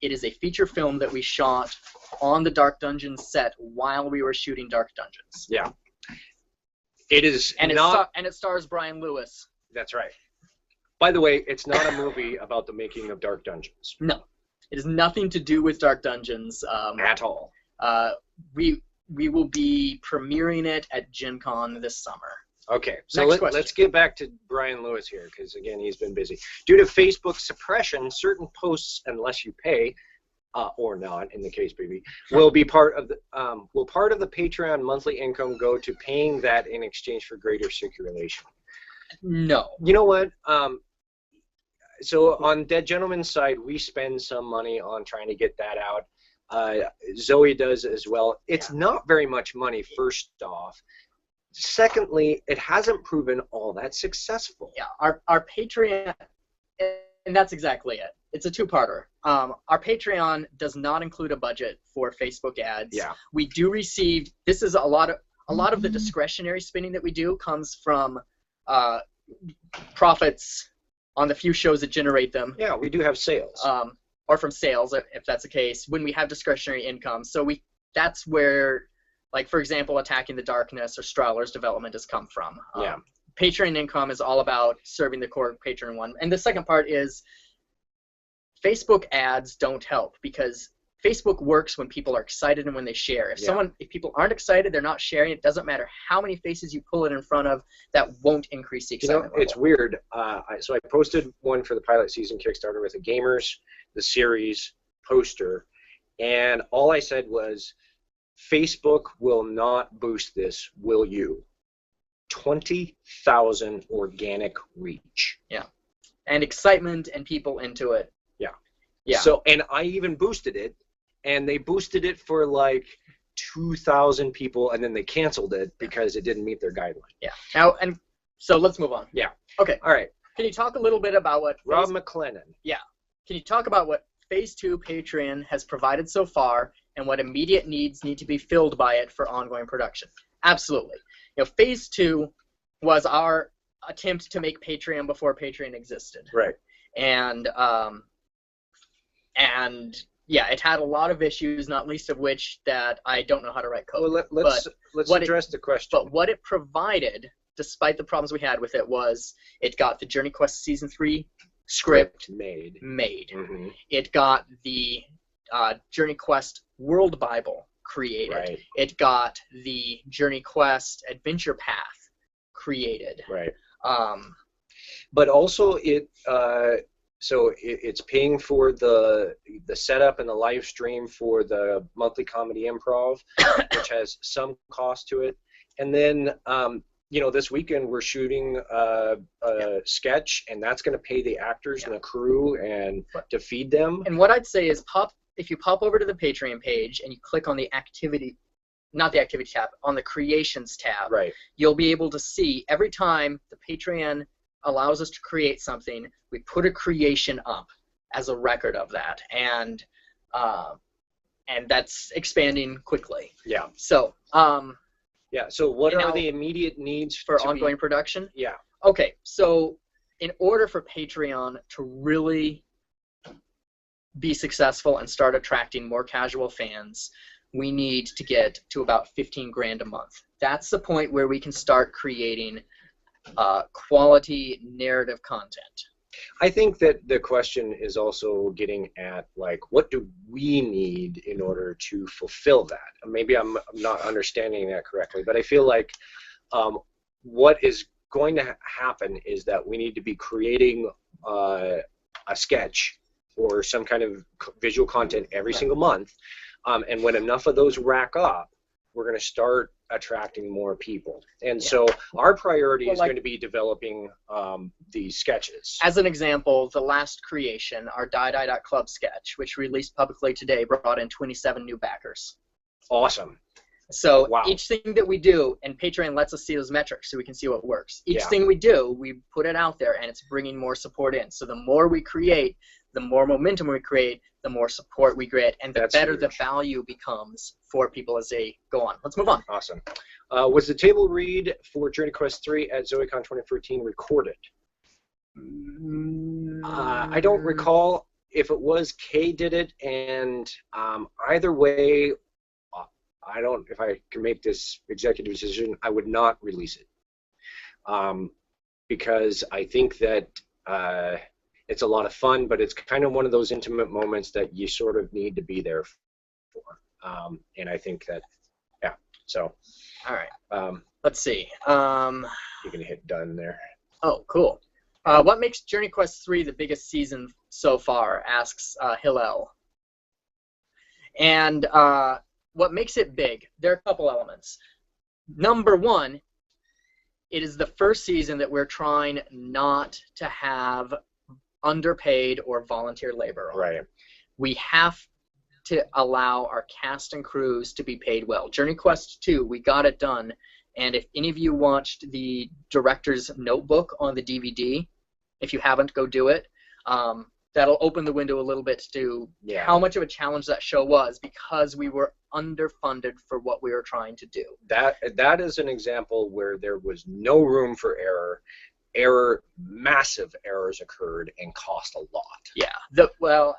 it is a feature film that we shot on the Dark Dungeons set while we were shooting Dark Dungeons. Yeah. It is and it stars Brian Lewis. That's right. By the way, it's not a movie about the making of Dark Dungeons. No. It has nothing to do with Dark Dungeons. At all. We will be premiering it at Gen Con this summer. Okay, so let's get back to Brian Lewis here, because again, he's been busy. Due to Facebook suppression, certain posts, unless you pay, or not, in the case BB, will be part of the Patreon monthly income go to paying that in exchange for greater circulation? No. You know what? So on Dead Gentleman's side, we spend some money on trying to get that out. Zoe does as well. It's not very much money, first off. Secondly, it hasn't proven all that successful. Yeah, our Patreon, and that's exactly it. It's a two-parter. Our Patreon does not include a budget for Facebook ads. Yeah. We do receive. This is a lot of the discretionary spending that we do comes from profits on the few shows that generate them. Yeah, we do have sales. Or from sales, if that's the case, when we have discretionary income. So that's where, like, for example, Attacking the Darkness or Strahler's development has come from. Yeah. Patreon income is all about serving the core Patreon one. And the second part is Facebook ads don't help, because Facebook works when people are excited and when they share. If people aren't excited, they're not sharing. It doesn't matter how many faces you pull it in front of, that won't increase the excitement. It's weird. So I posted one for the pilot season Kickstarter with a Gamers the Series poster, and all I said was, Facebook will not boost this, will you? 20,000 organic reach. Yeah. And excitement and people into it. Yeah. Yeah. So, and I even boosted it, and they boosted it for like 2,000 people, and then they canceled it because it didn't meet their guideline. Yeah. Now, and so let's move on. Yeah. Okay. All right. Can you talk a little bit about what Rob McLennan? Yeah. Can you talk about what Phase 2 Patreon has provided so far, and what immediate needs need to be filled by it for ongoing production? Absolutely. Phase 2 was our attempt to make Patreon before Patreon existed. Right. And yeah, it had a lot of issues, not least of which that I don't know how to write code. Well, let's address the question. But what it provided, despite the problems we had with it, was it got the JourneyQuest Season 3 script made. Mm-hmm. It got the JourneyQuest World Bible created. Right. It got the JourneyQuest Adventure Path created. Right. But also it's paying for the setup and the live stream for the monthly comedy improv, which has some cost to it. And then this weekend we're shooting a sketch, and that's going to pay the actors and the crew and to feed them. And what I'd say is if you pop over to the Patreon page and you click on the activity, not the activity tab, on the creations tab, right, you'll be able to see every time the Patreon allows us to create something, we put a creation up as a record of that, and that's expanding quickly. Yeah. So So what are the immediate needs for ongoing production? Yeah. Okay. So in order for Patreon to really be successful and start attracting more casual fans, we need to get to about 15 grand a month. That's the point where we can start creating quality narrative content. I think that the question is also getting at, like, what do we need in order to fulfill that? Maybe I'm not understanding that correctly, but I feel like what is going to happen is that we need to be creating a sketch or some kind of visual content every single month, and when enough of those rack up, we're going to start attracting more people. And so our priority is going to be developing these sketches. As an example, the last creation, our Die.Club sketch, which released publicly today, brought in 27 new backers. Awesome. So each thing that we do, and Patreon lets us see those metrics so we can see what works. Each thing we do, we put it out there, and it's bringing more support in. So the more we create, the more momentum we create, the more support we create, and the better the value becomes for people as they go on. Let's move on. Awesome. Was the table read for JourneyQuest 3 at ZoeCon 2013 recorded? I don't recall. If it was, Kay did it, and either way, if I can make this executive decision, I would not release it. Because I think that it's a lot of fun, but it's kind of one of those intimate moments that you sort of need to be there for. And I think that, yeah. So. All right. Let's see. You can hit done there. Oh, cool. What makes JourneyQuest 3 the biggest season so far? Asks Hillel. And what makes it big? There are a couple elements. Number one, it is the first season that we're trying not to have underpaid or volunteer labor on. Right. We have to allow our cast and crews to be paid well. JourneyQuest 2, we got it done. And if any of you watched the director's notebook on the DVD, if you haven't, go do it. That'll open the window a little bit to how much of a challenge that show was, because we were underfunded for what we were trying to do. That is an example where there was no room for error. Massive errors occurred and cost a lot. Yeah.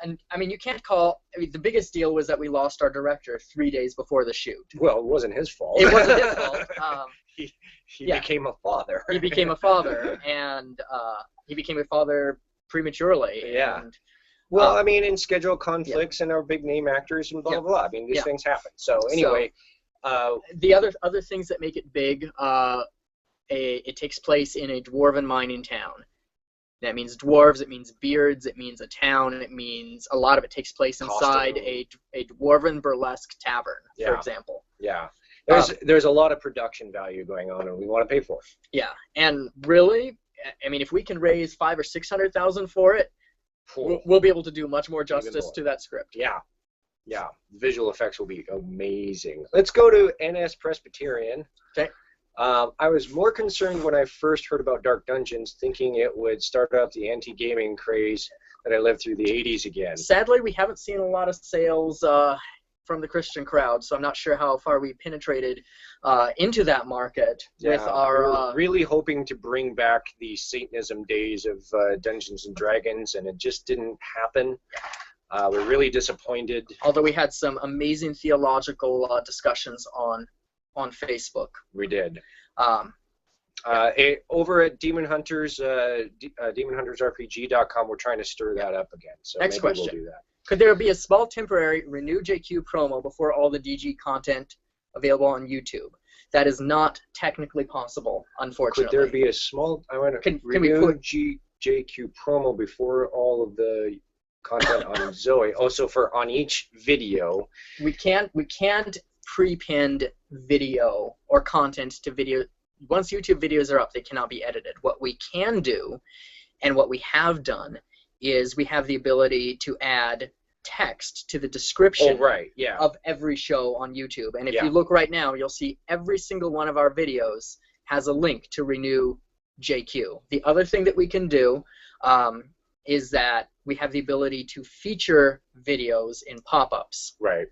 And I mean, you can't call. I mean, the biggest deal was that we lost our director 3 days before the shoot. Well, it wasn't his fault. It wasn't his fault. He became a father. He became a father, and he became a father prematurely. Yeah. And, well, I mean, in schedule conflicts and our big name actors and blah blah blah. I mean, these things happen. So anyway, the other things that make it big. It takes place in a dwarven mining town. That means dwarves, it means beards, it means a town, it means a lot of it takes place inside a dwarven burlesque tavern, for example. Yeah. There's a lot of production value going on, and we want to pay for it. Yeah, and really, I mean, if we can raise $500,000 or $600,000 for it, we'll be able to do much more justice to that script. Yeah. Yeah. Visual effects will be amazing. Let's go to NS Presbyterian. Okay. I was more concerned when I first heard about Dark Dungeons, thinking it would start up the anti-gaming craze that I lived through the 80s again. Sadly, we haven't seen a lot of sales from the Christian crowd, so I'm not sure how far we penetrated into that market with our... We're really hoping to bring back the Satanism days of Dungeons & Dragons, and it just didn't happen. We're really disappointed. Although we had some amazing theological discussions on Facebook. We did. Over at Demon Hunters, DemonHuntersRPG.com, we're trying to stir that up again. So Next maybe question. We'll do that. Could there be a small temporary Renew JQ promo before all the DG content available on YouTube? That is not technically possible, unfortunately. Could there be a small... I want to Renew JQ promo before all of the content on Zoe. Also, on each video. We can't pre-pinned video or content to video. Once YouTube videos are up, they cannot be edited. What we can do, and what we have done, is we have the ability to add text to the description of every show on YouTube. And if you look right now, you'll see every single one of our videos has a link to Renew JQ. The other thing that we can do is that we have the ability to feature videos in pop-ups. Right.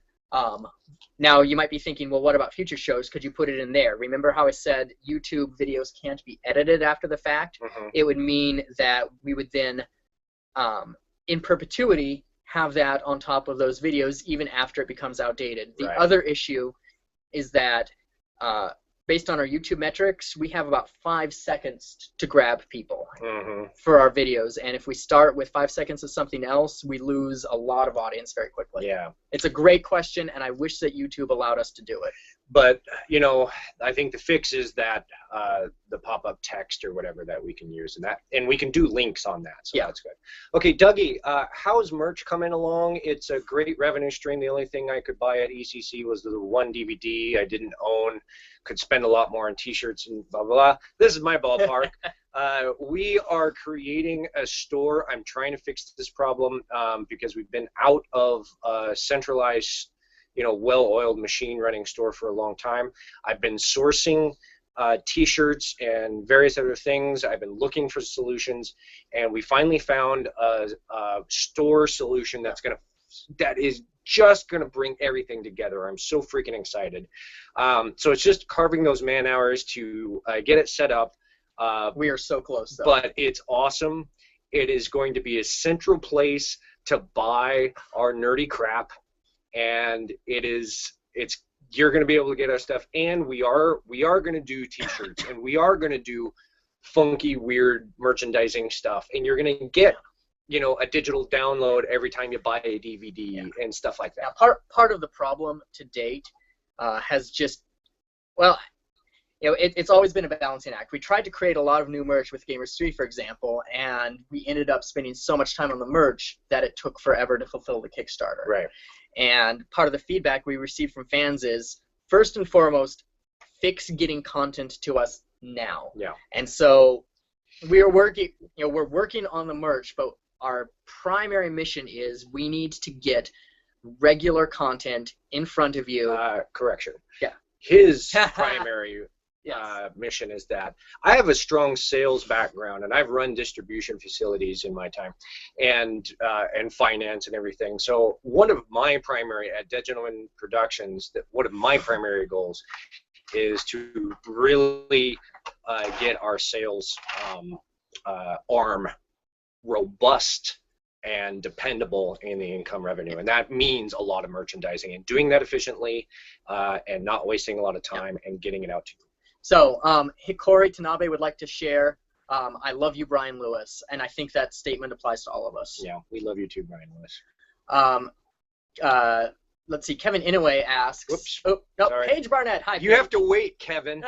Now, you might be thinking, well, what about future shows? Could you put it in there? Remember how I said YouTube videos can't be edited after the fact? Mm-hmm. It would mean that we would then, in perpetuity, have that on top of those videos even after it becomes outdated. The other issue is that, based on our YouTube metrics, we have about 5 seconds to grab people for our videos. And if we start with 5 seconds of something else, we lose a lot of audience very quickly. Yeah. It's a great question, and I wish that YouTube allowed us to do it. But, you know, I think the fix is that the pop-up text or whatever that we can use, and we can do links on that, so that's good. Okay, Dougie, how's merch coming along? It's a great revenue stream. The only thing I could buy at ECC was the one DVD I didn't own. Could spend a lot more on T-shirts and blah, blah, blah. This is my ballpark. We are creating a store. I'm trying to fix this problem because we've been out of centralized, well-oiled machine running store for a long time. I've been sourcing T-shirts and various other things. I've been looking for solutions, and we finally found a store solution that is just going to bring everything together. I'm so freaking excited. So it's just carving those man hours to get it set up. We are so close, though. But it's awesome. It is going to be a central place to buy our nerdy crap, and you're going to be able to get our stuff. And we are going to do T-shirts, and we are going to do funky, weird merchandising stuff, and you're going to get you know, a digital download every time you buy a DVD and stuff like that. Now, part of the problem to date has just, well, you know, it's always been a balancing act. We tried to create a lot of new merch with Gamers 3, for example, and we ended up spending so much time on the merch that it took forever to fulfill the Kickstarter. Right. And part of the feedback we received from fans is, first and foremost, fix getting content to us now. Yeah. And so we're working on the merch, but our primary mission is we need to get regular content in front of you. Correction. Yeah. His primary mission is that I have a strong sales background, and I've run distribution facilities in my time, and finance and everything. So one of my primary at Dead Gentleman Productions, one of my primary goals is to really get our sales arm robust and dependable in the income revenue, and that means a lot of merchandising and doing that efficiently and not wasting a lot of time and getting it out to you. So Hikori Tanabe would like to share, I love you, Brian Lewis, and I think that statement applies to all of us. Yeah, we love you too, Brian Lewis. Let's see, Kevin Inoue asks, Whoops. Oh, no, Sorry. Paige Barnett, hi. You Paige. have to wait, Kevin.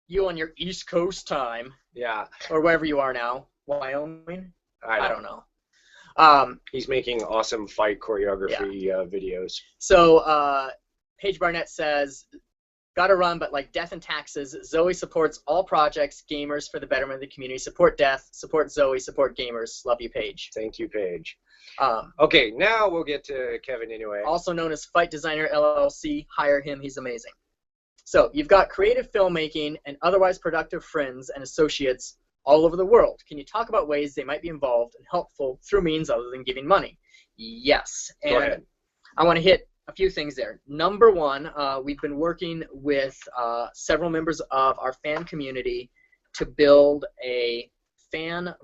You on your East Coast time. Yeah. Or wherever you are now. Wyoming? I don't know. He's making awesome fight choreography videos. So Paige Barnett says, gotta run, but like Death and Taxes, Zoe supports all projects, gamers for the betterment of the community. Support Death, support Zoe, support gamers. Love you, Paige. Thank you, Paige. Okay, now we'll get to Kevin anyway. Also known as Fight Designer LLC. Hire him, he's amazing. So you've got creative filmmaking and otherwise productive friends and associates all over the world. Can you talk about ways they might be involved and helpful through means other than giving money? Yes. And go ahead. I want to hit a few things there. Number one, we've been working with several members of our fan community to build a fan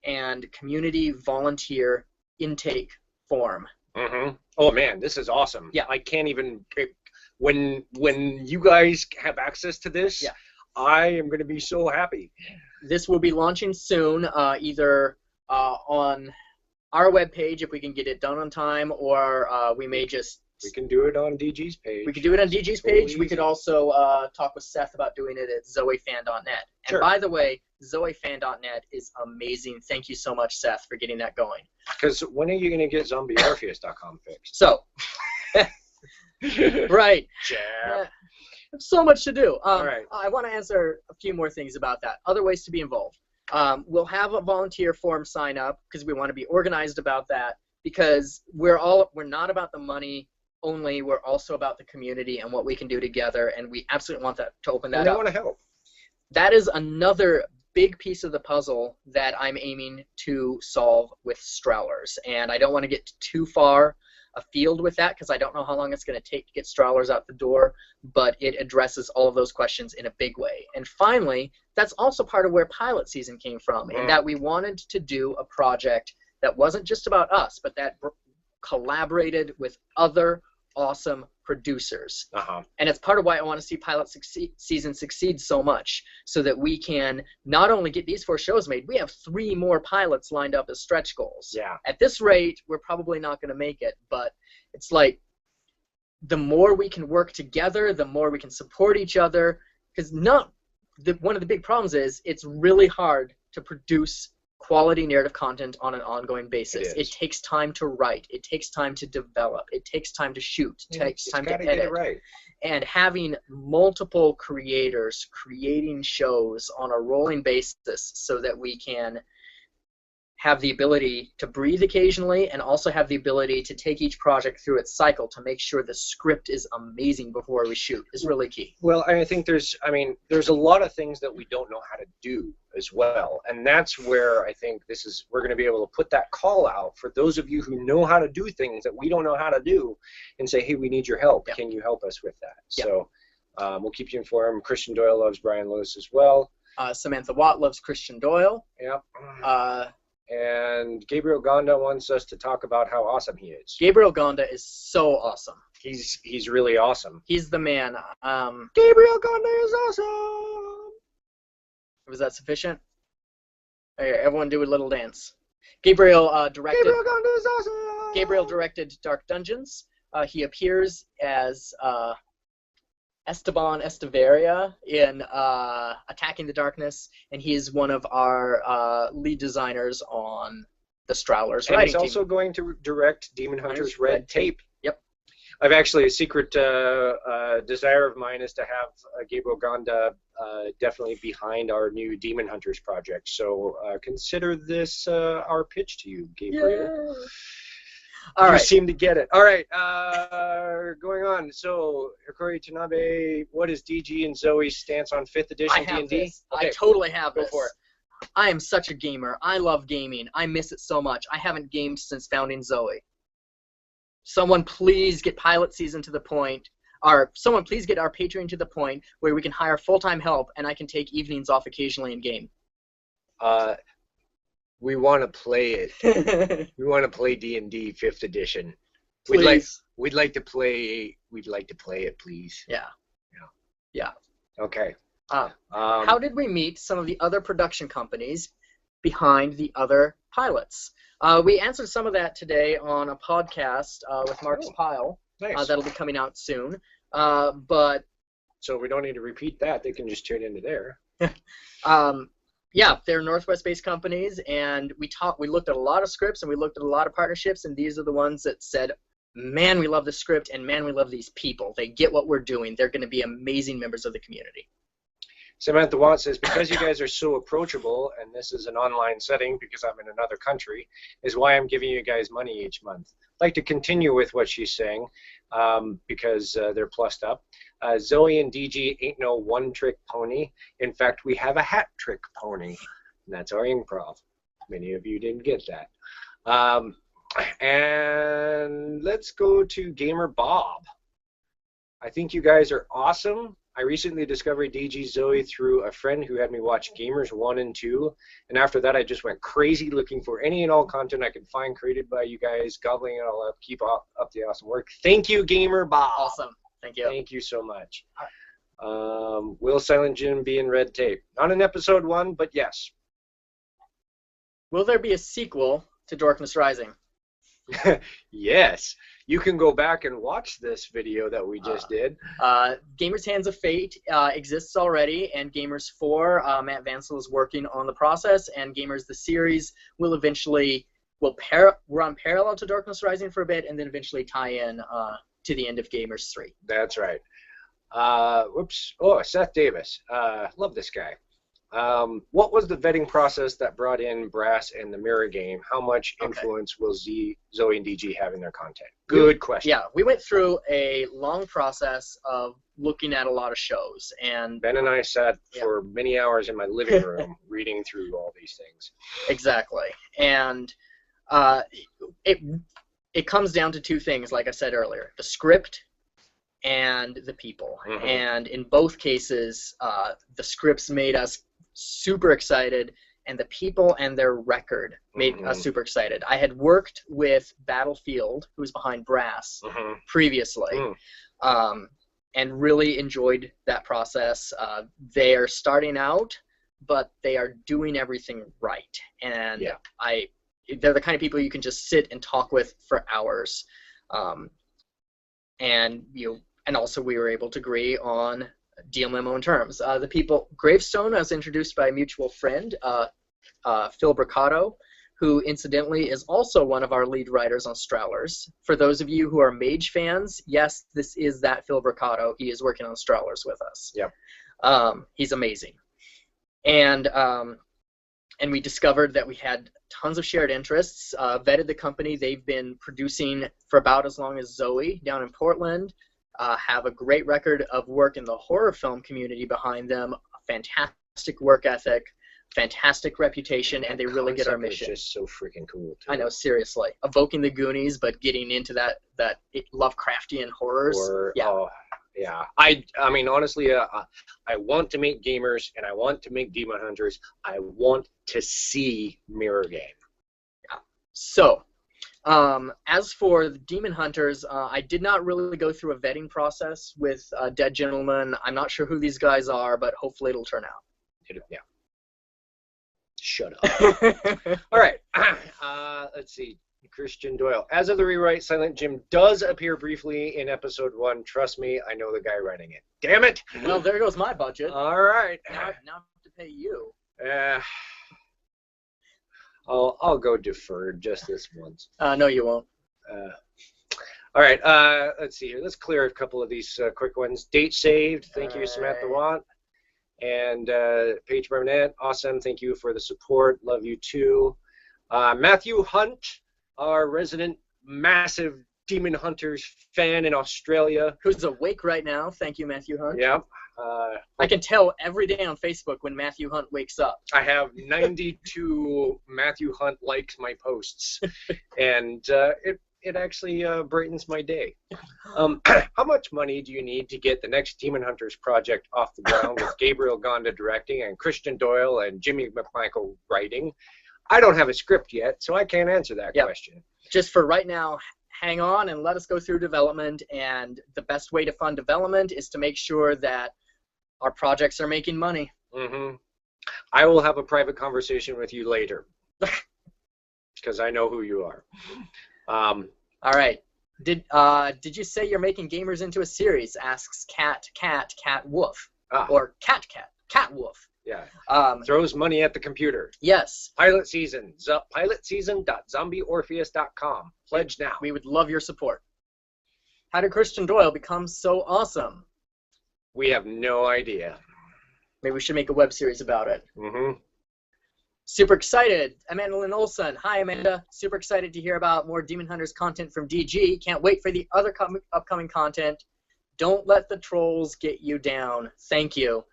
and community volunteer intake form. Mm-hmm. Oh man, this is awesome. Yeah. I can't even, when you guys have access to this, I am going to be so happy. This will be launching soon, either on our webpage if we can get it done on time, or we may just... We can do it on DG's page. We could do it on DG's page. We could also talk with Seth about doing it at zoefan.net. Sure. And by the way, zoefan.net is amazing. Thank you so much, Seth, for getting that going. Because when are you going to get zombieorpheus.com fixed? So, right. Yeah. So much to do. All right. I want to answer a few more things about that. Other ways to be involved. We'll have a volunteer form sign up because we want to be organized about that, because we're not about the money only. We're also about the community and what we can do together, and we absolutely want that to open that And they up. want to help. That is another big piece of the puzzle that I'm aiming to solve with Strowlers, and I don't want to get too far afield with that because I don't know how long it's going to take to get Strowlers out the door, but it addresses all of those questions in a big way. And finally, that's also part of where pilot season came from, in that we wanted to do a project that wasn't just about us, but that collaborated with other awesome producers. And it's part of why I want to see pilot season succeed so much, so that we can not only get these 4 shows made, we have 3 more pilots lined up as stretch goals. Yeah. At this rate, we're probably not going to make it, but it's like the more we can work together, the more we can support each other, because one of the big problems is it's really hard to produce quality narrative content on an ongoing basis. It takes time to write. It takes time to develop. It takes time to shoot. It takes time to edit. Get it right. And having multiple creators creating shows on a rolling basis so that we can have the ability to breathe occasionally and also have the ability to take each project through its cycle to make sure the script is amazing before we shoot is really key. Well, I think there's a lot of things that we don't know how to do as well, and that's where I think we're going to be able to put that call out for those of you who know how to do things that we don't know how to do, and say, hey, we need your help. Can you help us with that? So we'll keep you informed. Christian Doyle loves Brian Lewis as well. Samantha Watt loves Christian Doyle. Yep. And Gabriel Gonda wants us to talk about how awesome he is. Gabriel Gonda is so awesome. He's really awesome. He's the man. Gabriel Gonda is awesome. Was that sufficient? Okay, everyone do a little dance. Gabriel directed. Gabriel Gonda is awesome. Gabriel directed Dark Dungeons. He appears as Esteban Esteveria in Attacking the Darkness, and he is one of our lead designers on the Strowlers and writing he's also team. going to direct Demon Hunter's Red Tape. Yep. I've actually, a secret desire of mine is to have Gabriel Gonda definitely behind our new Demon Hunters project. So consider this our pitch to you, Gabriel. Yay. All right. You seem to get it. All right, going on. So, Hikori Tanabe, what is DG and Zoe's stance on 5th edition I have D&D? this. Okay, I totally have go this. for it. I am such a gamer. I love gaming. I miss it so much. I haven't gamed since founding Zoe. Someone please get pilot season to the point, or someone please get our Patreon to the point where we can hire full-time help and I can take evenings off occasionally and game. We want to play it. We want to play D&D 5th edition. Please. We'd like to play it, please. Yeah. Okay. How did we meet some of the other production companies behind the other pilots? We answered some of that today on a podcast with Mark's Pile. Nice. That'll be coming out soon. But so we don't need to repeat that. They can just tune into there. yeah, they're Northwest-based companies, and we looked at a lot of scripts and we looked at a lot of partnerships, and these are the ones that said, man, we love the script, and man, we love these people. They get what we're doing. They're going to be amazing members of the community. Samantha Watt says, because you guys are so approachable, and this is an online setting because I'm in another country, is why I'm giving you guys money each month. I'd like to continue with what she's saying because they're plussed up. Zoe and DG ain't no one-trick pony. In fact, we have a hat-trick pony, and that's our improv. Many of you didn't get that. And let's go to Gamer Bob. I think you guys are awesome. I recently discovered DG Zoe through a friend who had me watch Gamers 1 and 2, and after that I just went crazy looking for any and all content I could find created by you guys, gobbling it all up. Keep up the awesome work. Thank you, Gamer Bob. Awesome. Thank you. Thank you so much. Will Silent Jim be in Red Tape? Not in episode 1, but yes. will there be a sequel to Darkness Rising? Yes. You can go back and watch this video that we just did. Gamers Hands of Fate exists already, and Gamers 4, Matt Vansel is working on the process, and Gamers the series will eventually, run parallel to Darkness Rising for a bit, and then eventually tie in to the end of Gamers 3. That's right. Whoops. Oh, Seth Davis. Love this guy. What was the vetting process that brought in Brass and the Mirror Game? How much influence will Zoe and DG have in their content? Good question. Yeah, we went through a long process of looking at a lot of shows, and Ben and I sat for many hours in my living room reading through all these things. Exactly, and it comes down to two things, like I said earlier: the script and the people. Mm-hmm. And in both cases, the scripts made us super excited, and the people and their record made us super excited. I had worked with Battlefield, who was behind Brass, previously, and really enjoyed that process. They are starting out, but they are doing everything right. And they're the kind of people you can just sit and talk with for hours. And also we were able to agree on deal memo and terms. The people, Gravestone, was introduced by a mutual friend, Phil Bricado, who incidentally is also one of our lead writers on Strowlers. For those of you who are Mage fans, yes, this is that Phil Bricado. He is working on Strowlers with us. Yep. He's amazing. And we discovered that we had tons of shared interests, vetted the company. They've been producing for about as long as Zoe down in Portland, have a great record of work in the horror film community behind them, a fantastic work ethic, fantastic reputation, and they really get our mission. It's just so freaking cool, too. I know, seriously. Evoking the Goonies, but getting into that Lovecraftian horrors. Yeah. I mean, honestly, I want to make gamers, and I want to make Demon Hunters. I want to see Mirror Game. Yeah. So, as for the Demon Hunters, I did not really go through a vetting process with Dead Gentleman. I'm not sure who these guys are, but hopefully it'll turn out. Yeah. Shut up. All right. Let's see. Christian Doyle. As of the rewrite, Silent Jim does appear briefly in episode 1. Trust me, I know the guy writing it. Damn it! Well, there goes my budget. All right. Now I have to pay you. I'll go deferred just this once. No, you won't. All right. Let's see here. Let's clear a couple of these quick ones. Date saved. Thank you, Samantha Watt. And Paige Burnett. Awesome. Thank you for the support. Love you too. Matthew Hunt, our resident massive Demon Hunters fan in Australia. Who's awake right now. Thank you, Matthew Hunt. Yeah. I can tell every day on Facebook when Matthew Hunt wakes up. I have 92 Matthew Hunt likes my posts, and it actually brightens my day. How much money do you need to get the next Demon Hunters project off the ground with Gabriel Gonda directing and Christian Doyle and Jimmy McMichael writing? I don't have a script yet, so I can't answer that question. Just for right now, hang on and let us go through development, and the best way to fund development is to make sure that our projects are making money. Mm-hmm. I will have a private conversation with you later, because I know who you are. All right. Did you say you're making gamers into a series? Asks Cat Wolf. Or Cat Wolf. Yeah. Throws money at the computer. Yes. Pilot season. Pilotseason.zombieorpheus.com. Pledge now. We would love your support. How did Christian Doyle become so awesome? We have no idea. Maybe we should make a web series about it. Mm-hmm. Super excited. Amanda Lynn Olson. Hi, Amanda. Super excited to hear about more Demon Hunters content from DG. Can't wait for the other upcoming content. Don't let the trolls get you down. Thank you.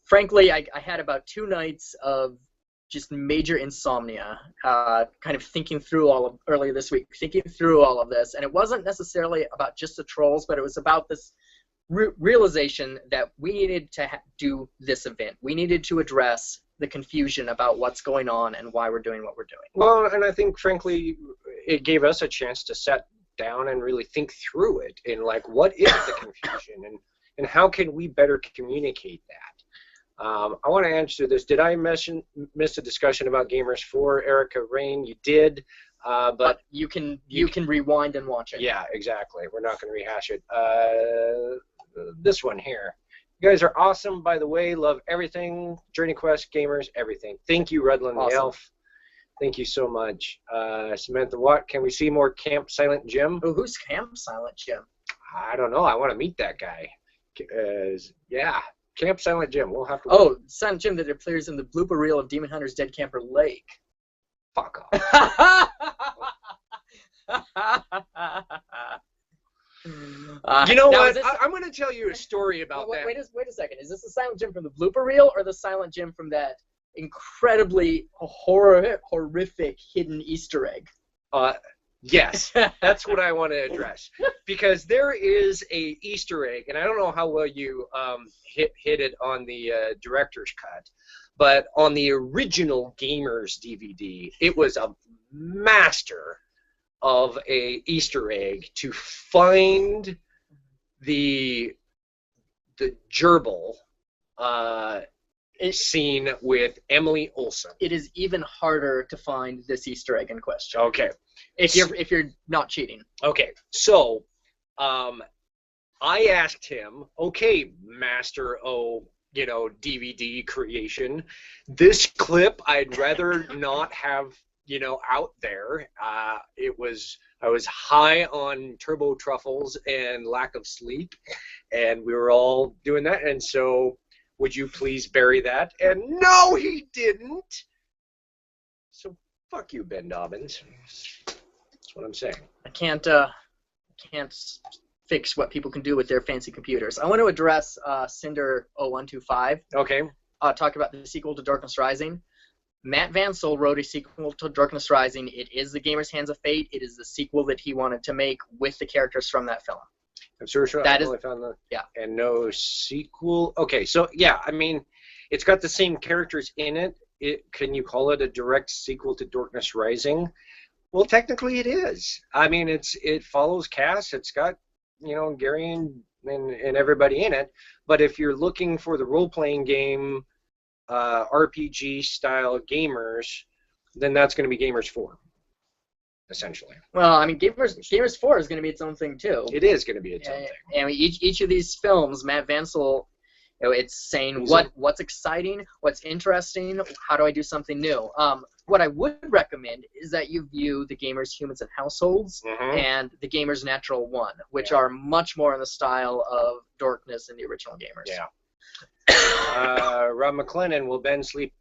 Frankly, I had about 2 nights of just major insomnia, kind of thinking through earlier this week, thinking through all of this. And it wasn't necessarily about just the trolls, but it was about this realization that we needed to do this event. We needed to address the confusion about what's going on and why we're doing what we're doing. Well, and I think, frankly, it gave us a chance to sit down and really think through it and, like, what is the confusion and how can we better communicate that? I want to answer this. Did I miss a discussion about Gamers 4, Erica Rain? You did, but you can rewind and watch it. Yeah, exactly. We're not going to rehash it. This one here. You guys are awesome, by the way. Love everything. JourneyQuest gamers, everything. Thank you, Rudland the Elf. Thank you so much. Samantha Watt, can we see more Camp Silent Jim? Oh, who's Camp Silent Jim? I don't know. I want to meet that guy. Yeah. Camp Silent Jim. We'll have to. Oh, Silent Jim that appears in the blooper reel of Demon Hunters Dead Camper Lake. Fuck off. You know what? I'm going to tell you a story about that. Wait a second. Is this the Silent Jim from the blooper reel or the Silent Jim from that incredibly horrific hidden Easter egg? Yes, that's what I want to address, because there is a Easter egg, and I don't know how well you hit it on the director's cut, but on the original Gamers DVD, it was a master of a Easter egg to find the gerbil scene with Emily Olsen. It is even harder to find this Easter egg in question. Okay. If you're not cheating. Okay, so I asked him, okay, Master O, DVD creation, this clip I'd rather not have, out there. I was high on turbo truffles and lack of sleep, and we were all doing that, and so would you please bury that? And no, he didn't. So fuck you, Ben Dobyns. That's what I'm saying. I can't fix what people can do with their fancy computers. I want to address Cinder 0125. Okay. Talk about the sequel to Darkness Rising. Matt Vansel wrote a sequel to Darkness Rising. It is The Gamer's Hands of Fate. It is the sequel that he wanted to make with the characters from that film. I'm sure. That I is, found the, yeah. And no sequel. Okay, so yeah, I mean, it's got the same characters in it. Can you call it a direct sequel to Darkness Rising? Well, technically it is. I mean, it follows Cass. It's got, Gary and everybody in it. But if you're looking for the role-playing game RPG style gamers, then that's going to be Gamers 4, essentially. Well, I mean, Gamers 4 is going to be its own thing too. It is going to be its own thing. And each of these films, Matt Vancel, it's saying what's exciting, what's interesting, how do I do something new. What I would recommend is that you view the Gamers Humans and Households and the Gamers Natural 1, which are much more in the style of dorkness in the original Gamers. Yeah. Rob McLennan, will Ben sleep?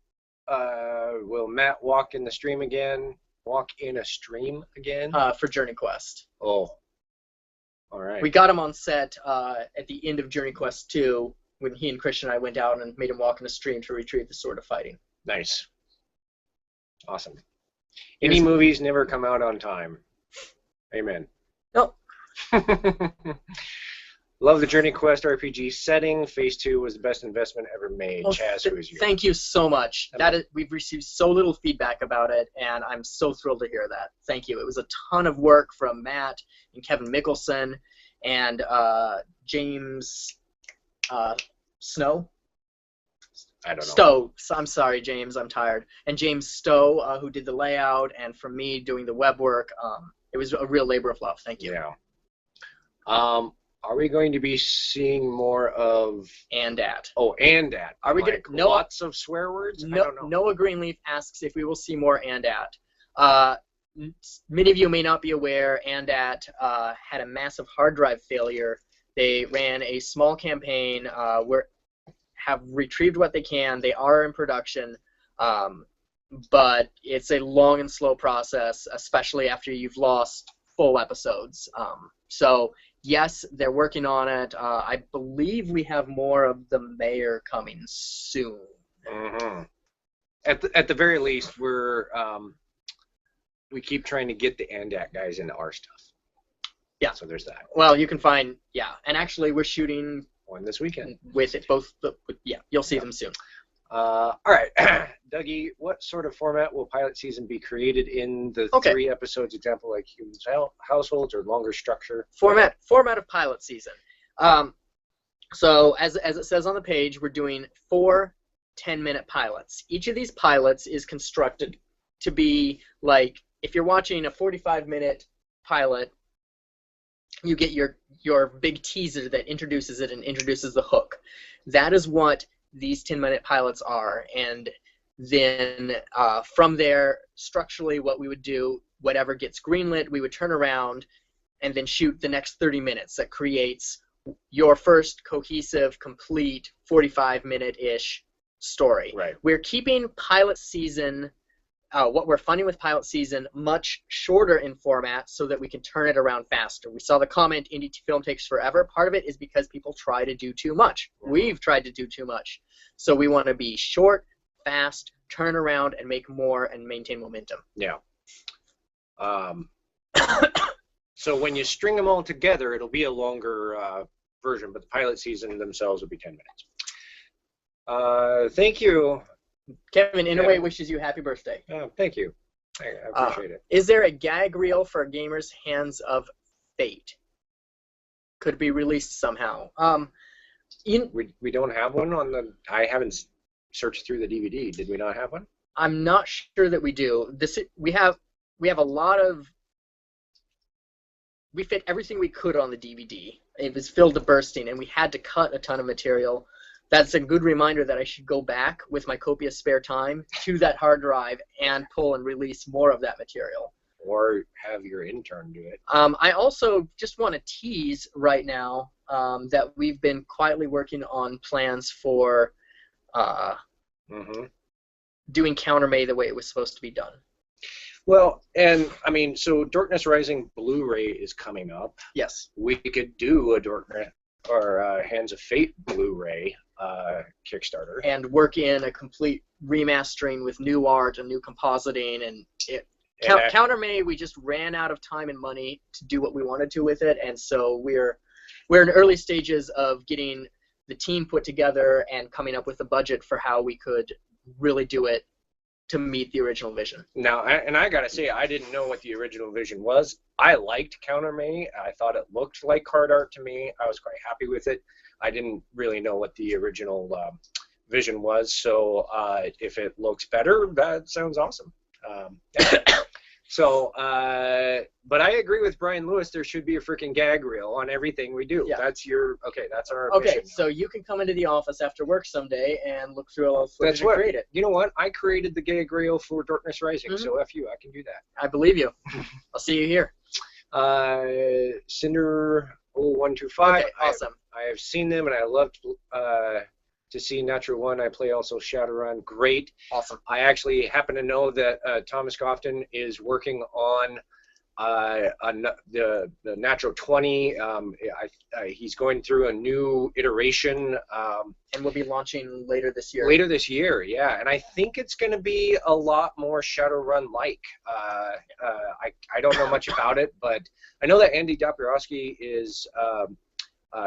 Will Matt walk in the stream again? Walk in a stream again? For JourneyQuest. Oh. All right. We got him on set at the end of JourneyQuest 2 when he and Christian and I went out and made him walk in a stream to retrieve the Sword of Fighting. Nice. Awesome. Any movies never come out on time. Amen. Nope. Love the JourneyQuest RPG setting. Phase 2 was the best investment ever made. Well, Chaz, who is you? Thank you so much. We've received so little feedback about it, and I'm so thrilled to hear that. Thank you. It was a ton of work from Matt and Kevin Mickelson and James Snow? I don't know. Stowe. I'm sorry, James. I'm tired. And James Stowe, who did the layout, and from me doing the web work. It was a real labor of love. Thank you. Yeah. Are we going to be seeing more of and at? Oh, and at. Are we going to lots of swear words? No, I don't know. Noah Greenleaf asks if we will see more and at. Many of you may not be aware, and at had a massive hard drive failure. They ran a small campaign. Have retrieved what they can. They are in production, but it's a long and slow process, especially after you've lost full episodes. So yes, they're working on it. I believe we have more of the mayor coming soon. Mm-hmm. At the very least, we keep trying to get the ANDAC guys into our stuff. Yeah. So there's that. Well, you can find and actually we're shooting one this weekend with it both. You'll see them soon. All right, Dougie, what sort of format will pilot season be created in? The 3 episodes example, like Humans Households, or longer structure? Format of pilot season. So as it says on the page, we're doing 4 10-minute pilots. Each of these pilots is constructed to be like, if you're watching a 45-minute pilot, you get your big teaser that introduces it and introduces the hook. That is what these 10-minute pilots are. And then from there, structurally, what we would do, whatever gets greenlit, we would turn around and then shoot the next 30 minutes. That creates your first cohesive, complete 45-minute-ish story. Right. We're keeping pilot season, what we're funding with pilot season, much shorter in format so that we can turn it around faster. We saw the comment, indie film takes forever. Part of it is because people try to do too much. We've tried to do too much. So we want to be short, fast, turn around, and make more and maintain momentum. Yeah. So when you string them all together, it'll be a longer version, but the pilot season themselves will be 10 minutes. Thank you. Kevin, Innerway wishes you happy birthday. Thank you. I appreciate it. Is there a gag reel for Gamers Hands of Fate? Could be released somehow. We don't have one on the. I haven't searched through the DVD. Did we not have one? I'm not sure that we do. We have a lot of. We fit everything we could on the DVD. It was filled to bursting, and we had to cut a ton of material. That's a good reminder that I should go back with my copious spare time to that hard drive and pull and release more of that material. Or have your intern do it. I also just want to tease right now that we've been quietly working on plans for doing Counter May the way it was supposed to be done. Well, and I mean, so Darkness Rising Blu-ray is coming up. Yes. We could do a Darkness or Hands of Fate Blu-ray Kickstarter. And work in a complete remastering with new art and new compositing. And Counter May, we just ran out of time and money to do what we wanted to with it, and so we're in early stages of getting the team put together and coming up with a budget for how we could really do it to meet the original vision. Now, and I gotta say, I didn't know what the original vision was. I liked Counter May. I thought it looked like card art to me. I was quite happy with it. I didn't really know what the original vision was. So if it looks better, that sounds awesome. So, but I agree with Brian Lewis. There should be a freaking gag reel on everything we do. Yeah. That's that's our Okay, mission. so you can come into the office after work someday and look through all the footage That's and what. create it. You know what? I created the gag reel for Darkness Rising, so F you, I can do that. I believe you. I'll see you here. Cinder 0125. Okay, awesome. I have seen them, and I loved to see Natural One. I play also Shadowrun. Great. Awesome. I actually happen to know that Thomas Gofton is working on the Natural 20. He's going through a new iteration. And we'll be launching later this year. Later this year, yeah. And I think it's going to be a lot more Shadowrun-like. I don't know much about it, but I know that Andy Dopiorowski is...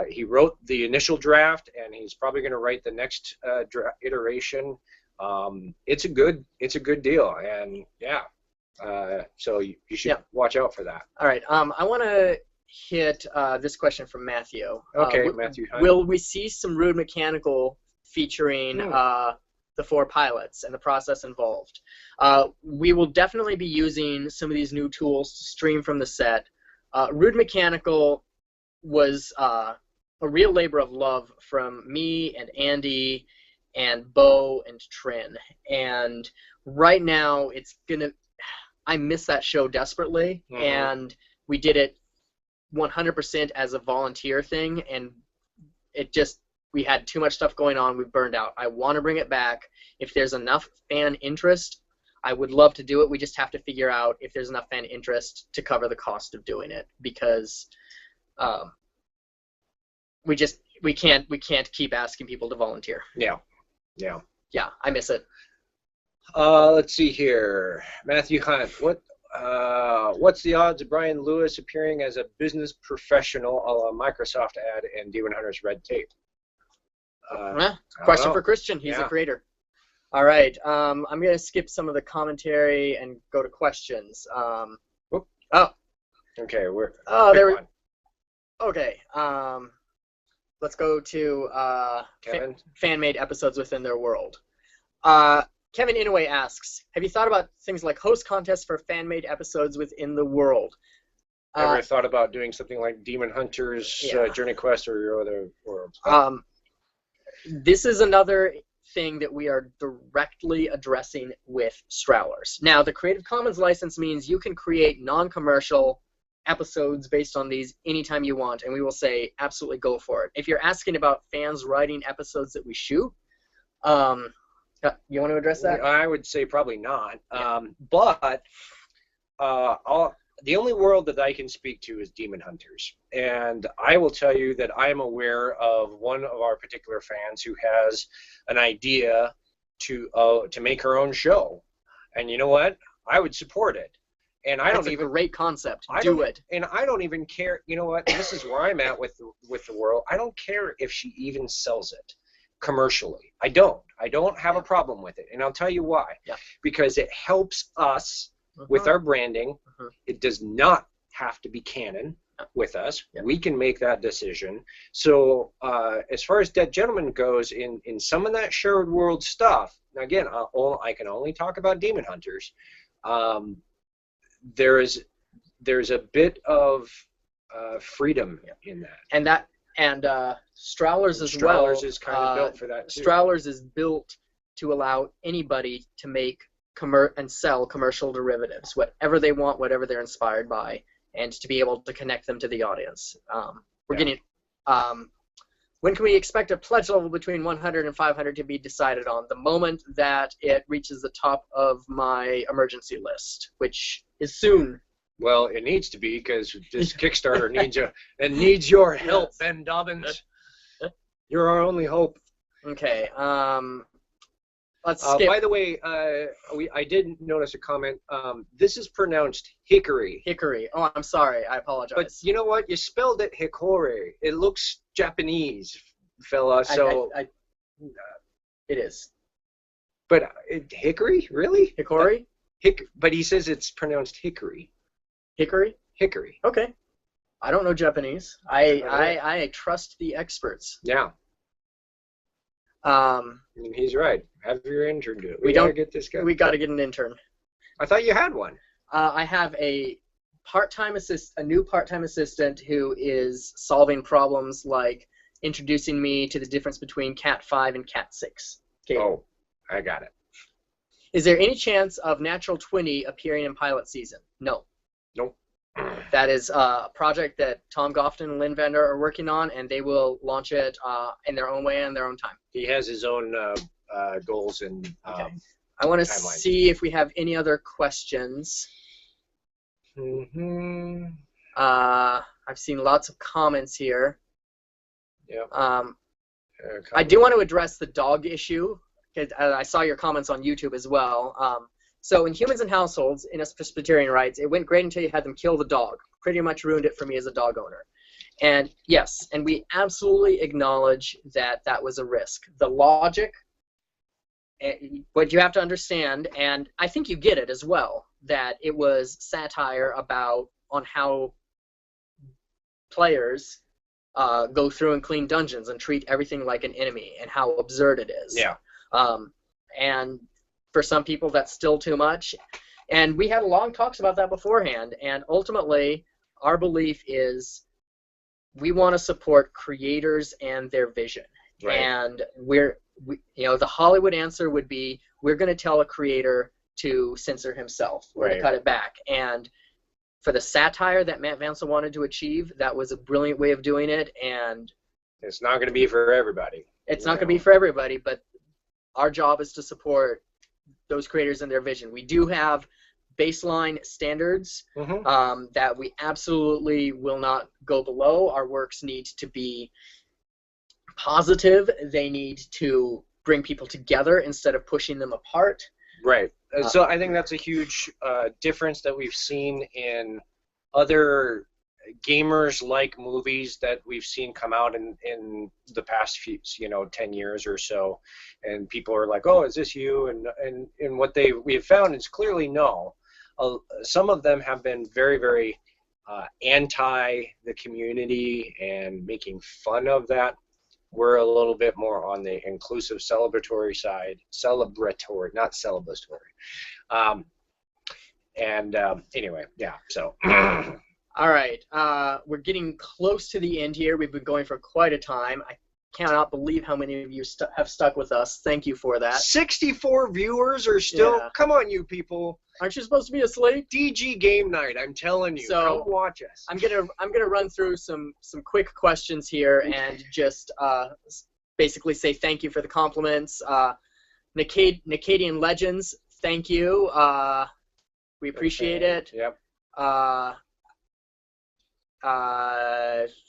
he wrote the initial draft, and he's probably going to write the next iteration. It's a good deal, and yeah. So you should watch out for that. All right. I want to hit this question from Matthew. Okay, Matthew. Will we see some Rude Mechanical featuring the 4 pilots and the process involved? We will definitely be using some of these new tools to stream from the set. Rude Mechanical was a real labor of love from me and Andy and Bo and Trin. And right now, I miss that show desperately, and we did it 100% as a volunteer thing, and we had too much stuff going on. We burned out. I want to bring it back. If there's enough fan interest, I would love to do it. We just have to figure out if there's enough fan interest to cover the cost of doing it, because we can't keep asking people to volunteer. Yeah, I miss it. Let's see here, Matthew Hunt. What's the odds of Brian Lewis appearing as a business professional a la Microsoft ad and Demon Hunter's Red Tape? Question for Christian. He's the creator. All right. I'm gonna skip some of the commentary and go to questions. Okay. Okay. Let's go to fan-made episodes within their world. Kevin Inouye asks, have you thought about things like host contests for fan-made episodes within the world? Ever thought about doing something like Demon Hunters, JourneyQuest, or your other worlds? This is another thing that we are directly addressing with Strowlers. Now, the Creative Commons license means you can create non-commercial episodes based on these anytime you want, and we will say absolutely go for it. If you're asking about fans writing episodes that we shoot, you want to address that? I would say probably not. But the only world that I can speak to is Demon Hunters. And I will tell you that I am aware of one of our particular fans who has an idea to make her own show. And you know what? I would support it. And That's a great concept. Do it. And I don't even care. You know what? This is where I'm at with the world. I don't care if she even sells it commercially. I don't have a problem with it, and I'll tell you why. Because it helps us with our branding. It does not have to be canon with us. We can make that decision. So as far as Dead Gentleman goes, in some of that shared world stuff, now again, I can only talk about Demon Hunters. There's a bit of freedom in that. And Strowlers as well. Strowlers is kind of built for that too. Strowlers is built to allow anybody to make and sell commercial derivatives, whatever they want, whatever they're inspired by, and to be able to connect them to the audience. Getting. When can we expect a pledge level between 100 and 500 to be decided on? The moment that it reaches the top of my emergency list, which is soon. Well, it needs to be, because this Kickstarter needs your help, Ben Dobyns. You're our only hope. Okay. Let's skip. By the way, I did notice a comment. This is pronounced hickory. Hickory. Oh, I'm sorry. I apologize. But you know what? You spelled it hickory. It looks Japanese, fella. So it is. But hickory, really? Hickory. But he says it's pronounced hickory. Hickory. Hickory. Okay. I don't know Japanese. I trust the experts. Yeah. I mean, he's right. Have your intern do it. We gotta don't get this guy. We got to get an intern. I thought you had one. I have a new part-time assistant who is solving problems like introducing me to the difference between Cat 5 and Cat 6. Okay. Oh, I got it. Is there any chance of Natural 20 appearing in pilot season? No. Nope. That is a project that Tom Gofton and Lynn Vander are working on, and they will launch it in their own way and their own time. He has his own goals and okay. I want to see if we have any other questions. Mm-hmm. I've seen lots of comments here. Yeah. I do want to address the dog issue, because I saw your comments on YouTube as well. So in Humans and Households, in Presbyterian Rights, it went great until you had them kill the dog. Pretty much ruined it for me as a dog owner. And yes, and we absolutely acknowledge that that was a risk. The logic, what you have to understand, and I think you get it as well, that it was satire on how players go through and clean dungeons and treat everything like an enemy, and how absurd it is. Yeah. And for some people, that's still too much. And we had long talks about that beforehand. And ultimately, our belief is we want to support creators and their vision. Right. And the Hollywood answer would be, we're going to tell a creator to censor himself or to cut it back. And for the satire that Matt Vancel wanted to achieve, that was a brilliant way of doing it. And it's not going to be for everybody. It's not going to be for everybody, but our job is to support those creators and their vision. We do have baseline standards that we absolutely will not go below. Our works need to be positive. They need to bring people together instead of pushing them apart. Right. So I think that's a huge difference that we've seen in other gamers-like movies that we've seen come out in the past few, 10 years or so, and people are like, oh, is this you? And what we have found is clearly no. Some of them have been very, very anti the community and making fun of that. We're a little bit more on the inclusive celebratory side, not celebratory. Anyway, yeah, so. All right, we're getting close to the end here. We've been going for quite a time. I cannot believe how many of you have stuck with us. Thank you for that. 64 viewers are still. Yeah. Come on, you people. Aren't you supposed to be asleep? DG Game Night. I'm telling you. So come watch us. I'm gonna run through some quick questions here and just basically say thank you for the compliments. Nicadian Legends, thank you. We appreciate it. Yep.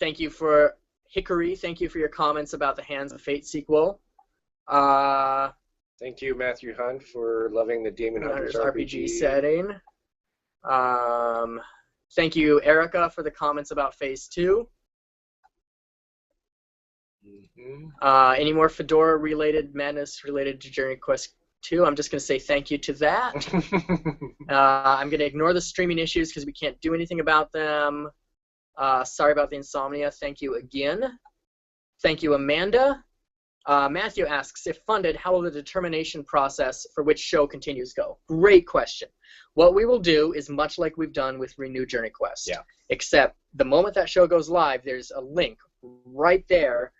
Thank you for Hickory. Thank you for your comments about the Hands of Fate sequel. Thank you, Matthew Hunt, for loving the Demon Hunters RPG setting. Thank you, Erica, for the comments about Phase 2. Any more Fedora-related madness related to JourneyQuest 2? I'm just going to say thank you to that. I'm going to ignore the streaming issues because we can't do anything about them. Sorry about the insomnia. Thank you again. Thank you, Amanda. Matthew asks, if funded, how will the determination process for which show continues go? Great question. What we will do is much like we've done with Renew Journey Quest. Yeah. Except the moment that show goes live, there's a link right there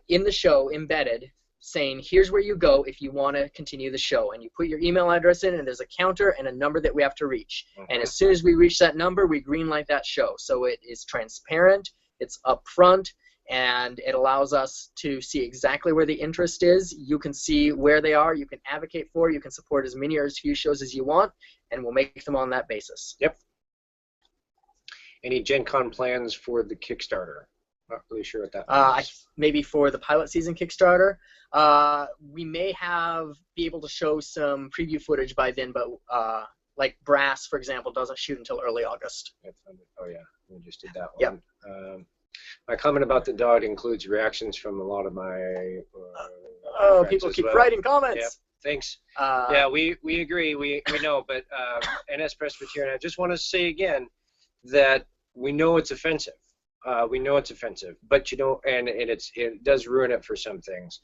in the show embedded saying, here's where you go if you want to continue the show. And you put your email address in, and there's a counter and a number that we have to reach. And as soon as we reach that number, we greenlight that show. So it is transparent, it's upfront, and it allows us to see exactly where the interest is. You can see where they are, you can advocate for, you can support as many or as few shows as you want, and we'll make them on that basis. Yep. Any Gen Con plans for the Kickstarter? Not really sure what that means. Maybe for the pilot season Kickstarter. We may be able to show some preview footage by then, but like Brass, for example, doesn't shoot until early August. Oh yeah, we just did that one. Yep. My comment about the dog includes reactions from a lot of my people keep writing comments. Yep. Thanks. Yeah, we agree. We know, but NS Presbyterian, I just want to say again that we know it's offensive. We know it's offensive, but and it does ruin it for some things.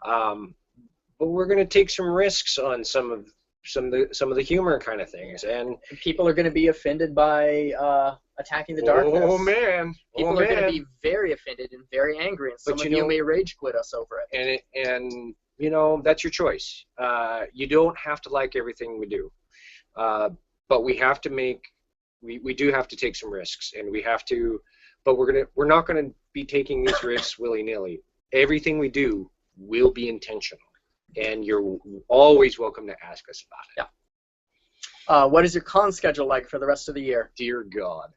But we're going to take some risks on some of the humor kind of things, and people are going to be offended by attacking the darkness. Oh man, people are going to be very offended and very angry, and some of you may rage quit us over it. And you know, that's your choice. You don't have to like everything we do, but we have to we do have to take some risks, and we have to. But we're not going to be taking these risks willy-nilly. Everything we do will be intentional, and you're always welcome to ask us about it. Yeah. What is your con schedule like for the rest of the year? Dear God.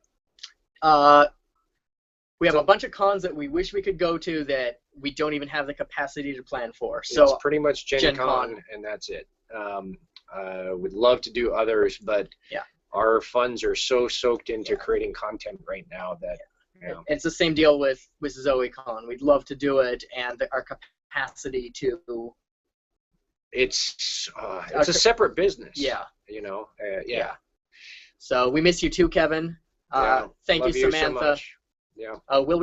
We have a bunch of cons that we wish we could go to that we don't even have the capacity to plan for. So it's pretty much Gen Con, and that's it. Would love to do others, but yeah, our funds are so soaked into creating content right now that you know. It's the same deal with ZoeCon. We'd love to do it, and our capacity to. It's a separate business. Yeah. You know. Yeah. So we miss you too, Kevin. Thank you, Samantha. So much. Yeah. Will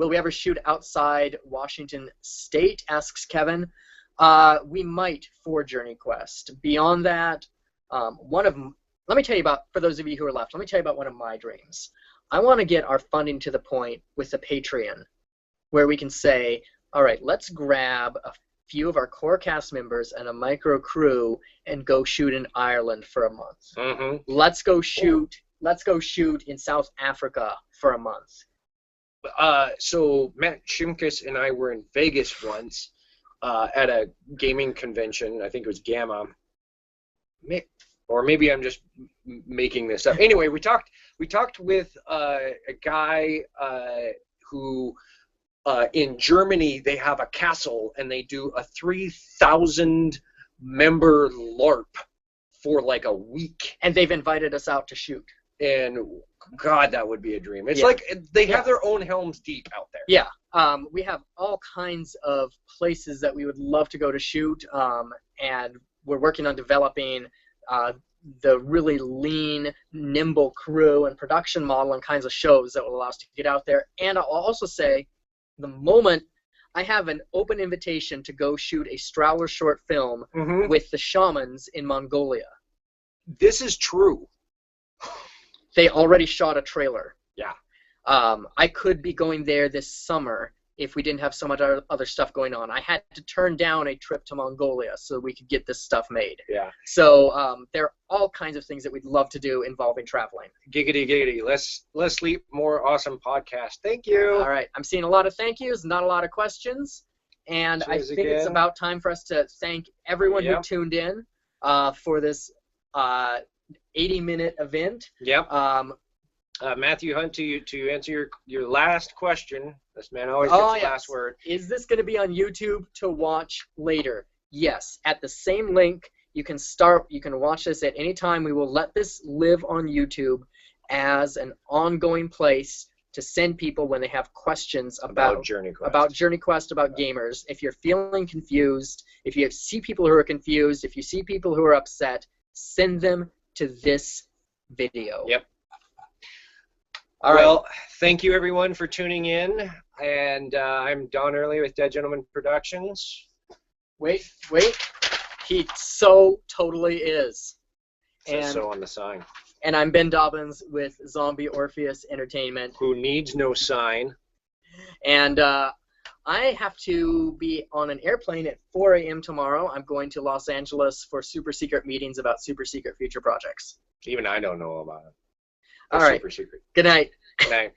we ever shoot outside Washington State? Asks Kevin. We might for JourneyQuest. Beyond that, let me tell you about, for those of you who are left, let me tell you about one of my dreams. I want to get our funding to the point with the Patreon where we can say, all right, let's grab a few of our core cast members and a micro crew and go shoot in Ireland for a month. Mm-hmm. Let's go shoot in South Africa for a month. So Matt Shimkus and I were in Vegas once at a gaming convention. I think it was Gamma. Or maybe I'm just making this up. Anyway, we talked with a guy who in Germany they have a castle and they do a 3,000 member LARP for like a week. And they've invited us out to shoot. And God, that would be a dream. It's like they have their own Helm's Deep out there. Yeah. We have all kinds of places that we would love to go to shoot, and we're working on developing the really lean, nimble crew and production model and kinds of shows that will allow us to get out there. And I'll also say, the moment I have an open invitation to go shoot a Strowler short film with the shamans in Mongolia. This is true. They already shot a trailer. Yeah. I could be going there this summer if we didn't have so much other stuff going on. I had to turn down a trip to Mongolia so we could get this stuff made. Yeah. So there are all kinds of things that we'd love to do involving traveling. Giggity, giggity. Less sleep, more awesome podcast. Thank you. All right. I'm seeing a lot of thank yous, not a lot of questions. And I think it's about time for us to thank everyone who tuned in for this 80-minute event. Yep. Matthew Hunt, to answer your last question, this man always gets the last word. Is this going to be on YouTube to watch later? Yes. At the same link, you can watch this at any time. We will let this live on YouTube as an ongoing place to send people when they have questions about JourneyQuest, about gamers. If you're feeling confused, if you see people who are confused, if you see people who are upset, send them to this video. Yep. All right. Well, thank you everyone for tuning in, and I'm Don Early with Dead Gentleman Productions. Wait, he so totally is. Says so on the sign. And I'm Ben Dobyns with Zombie Orpheus Entertainment. Who needs no sign. And I have to be on an airplane at 4 a.m. tomorrow. I'm going to Los Angeles for super secret meetings about super secret future projects. Even I don't know about it. All right. Super secret. Good night. Good night.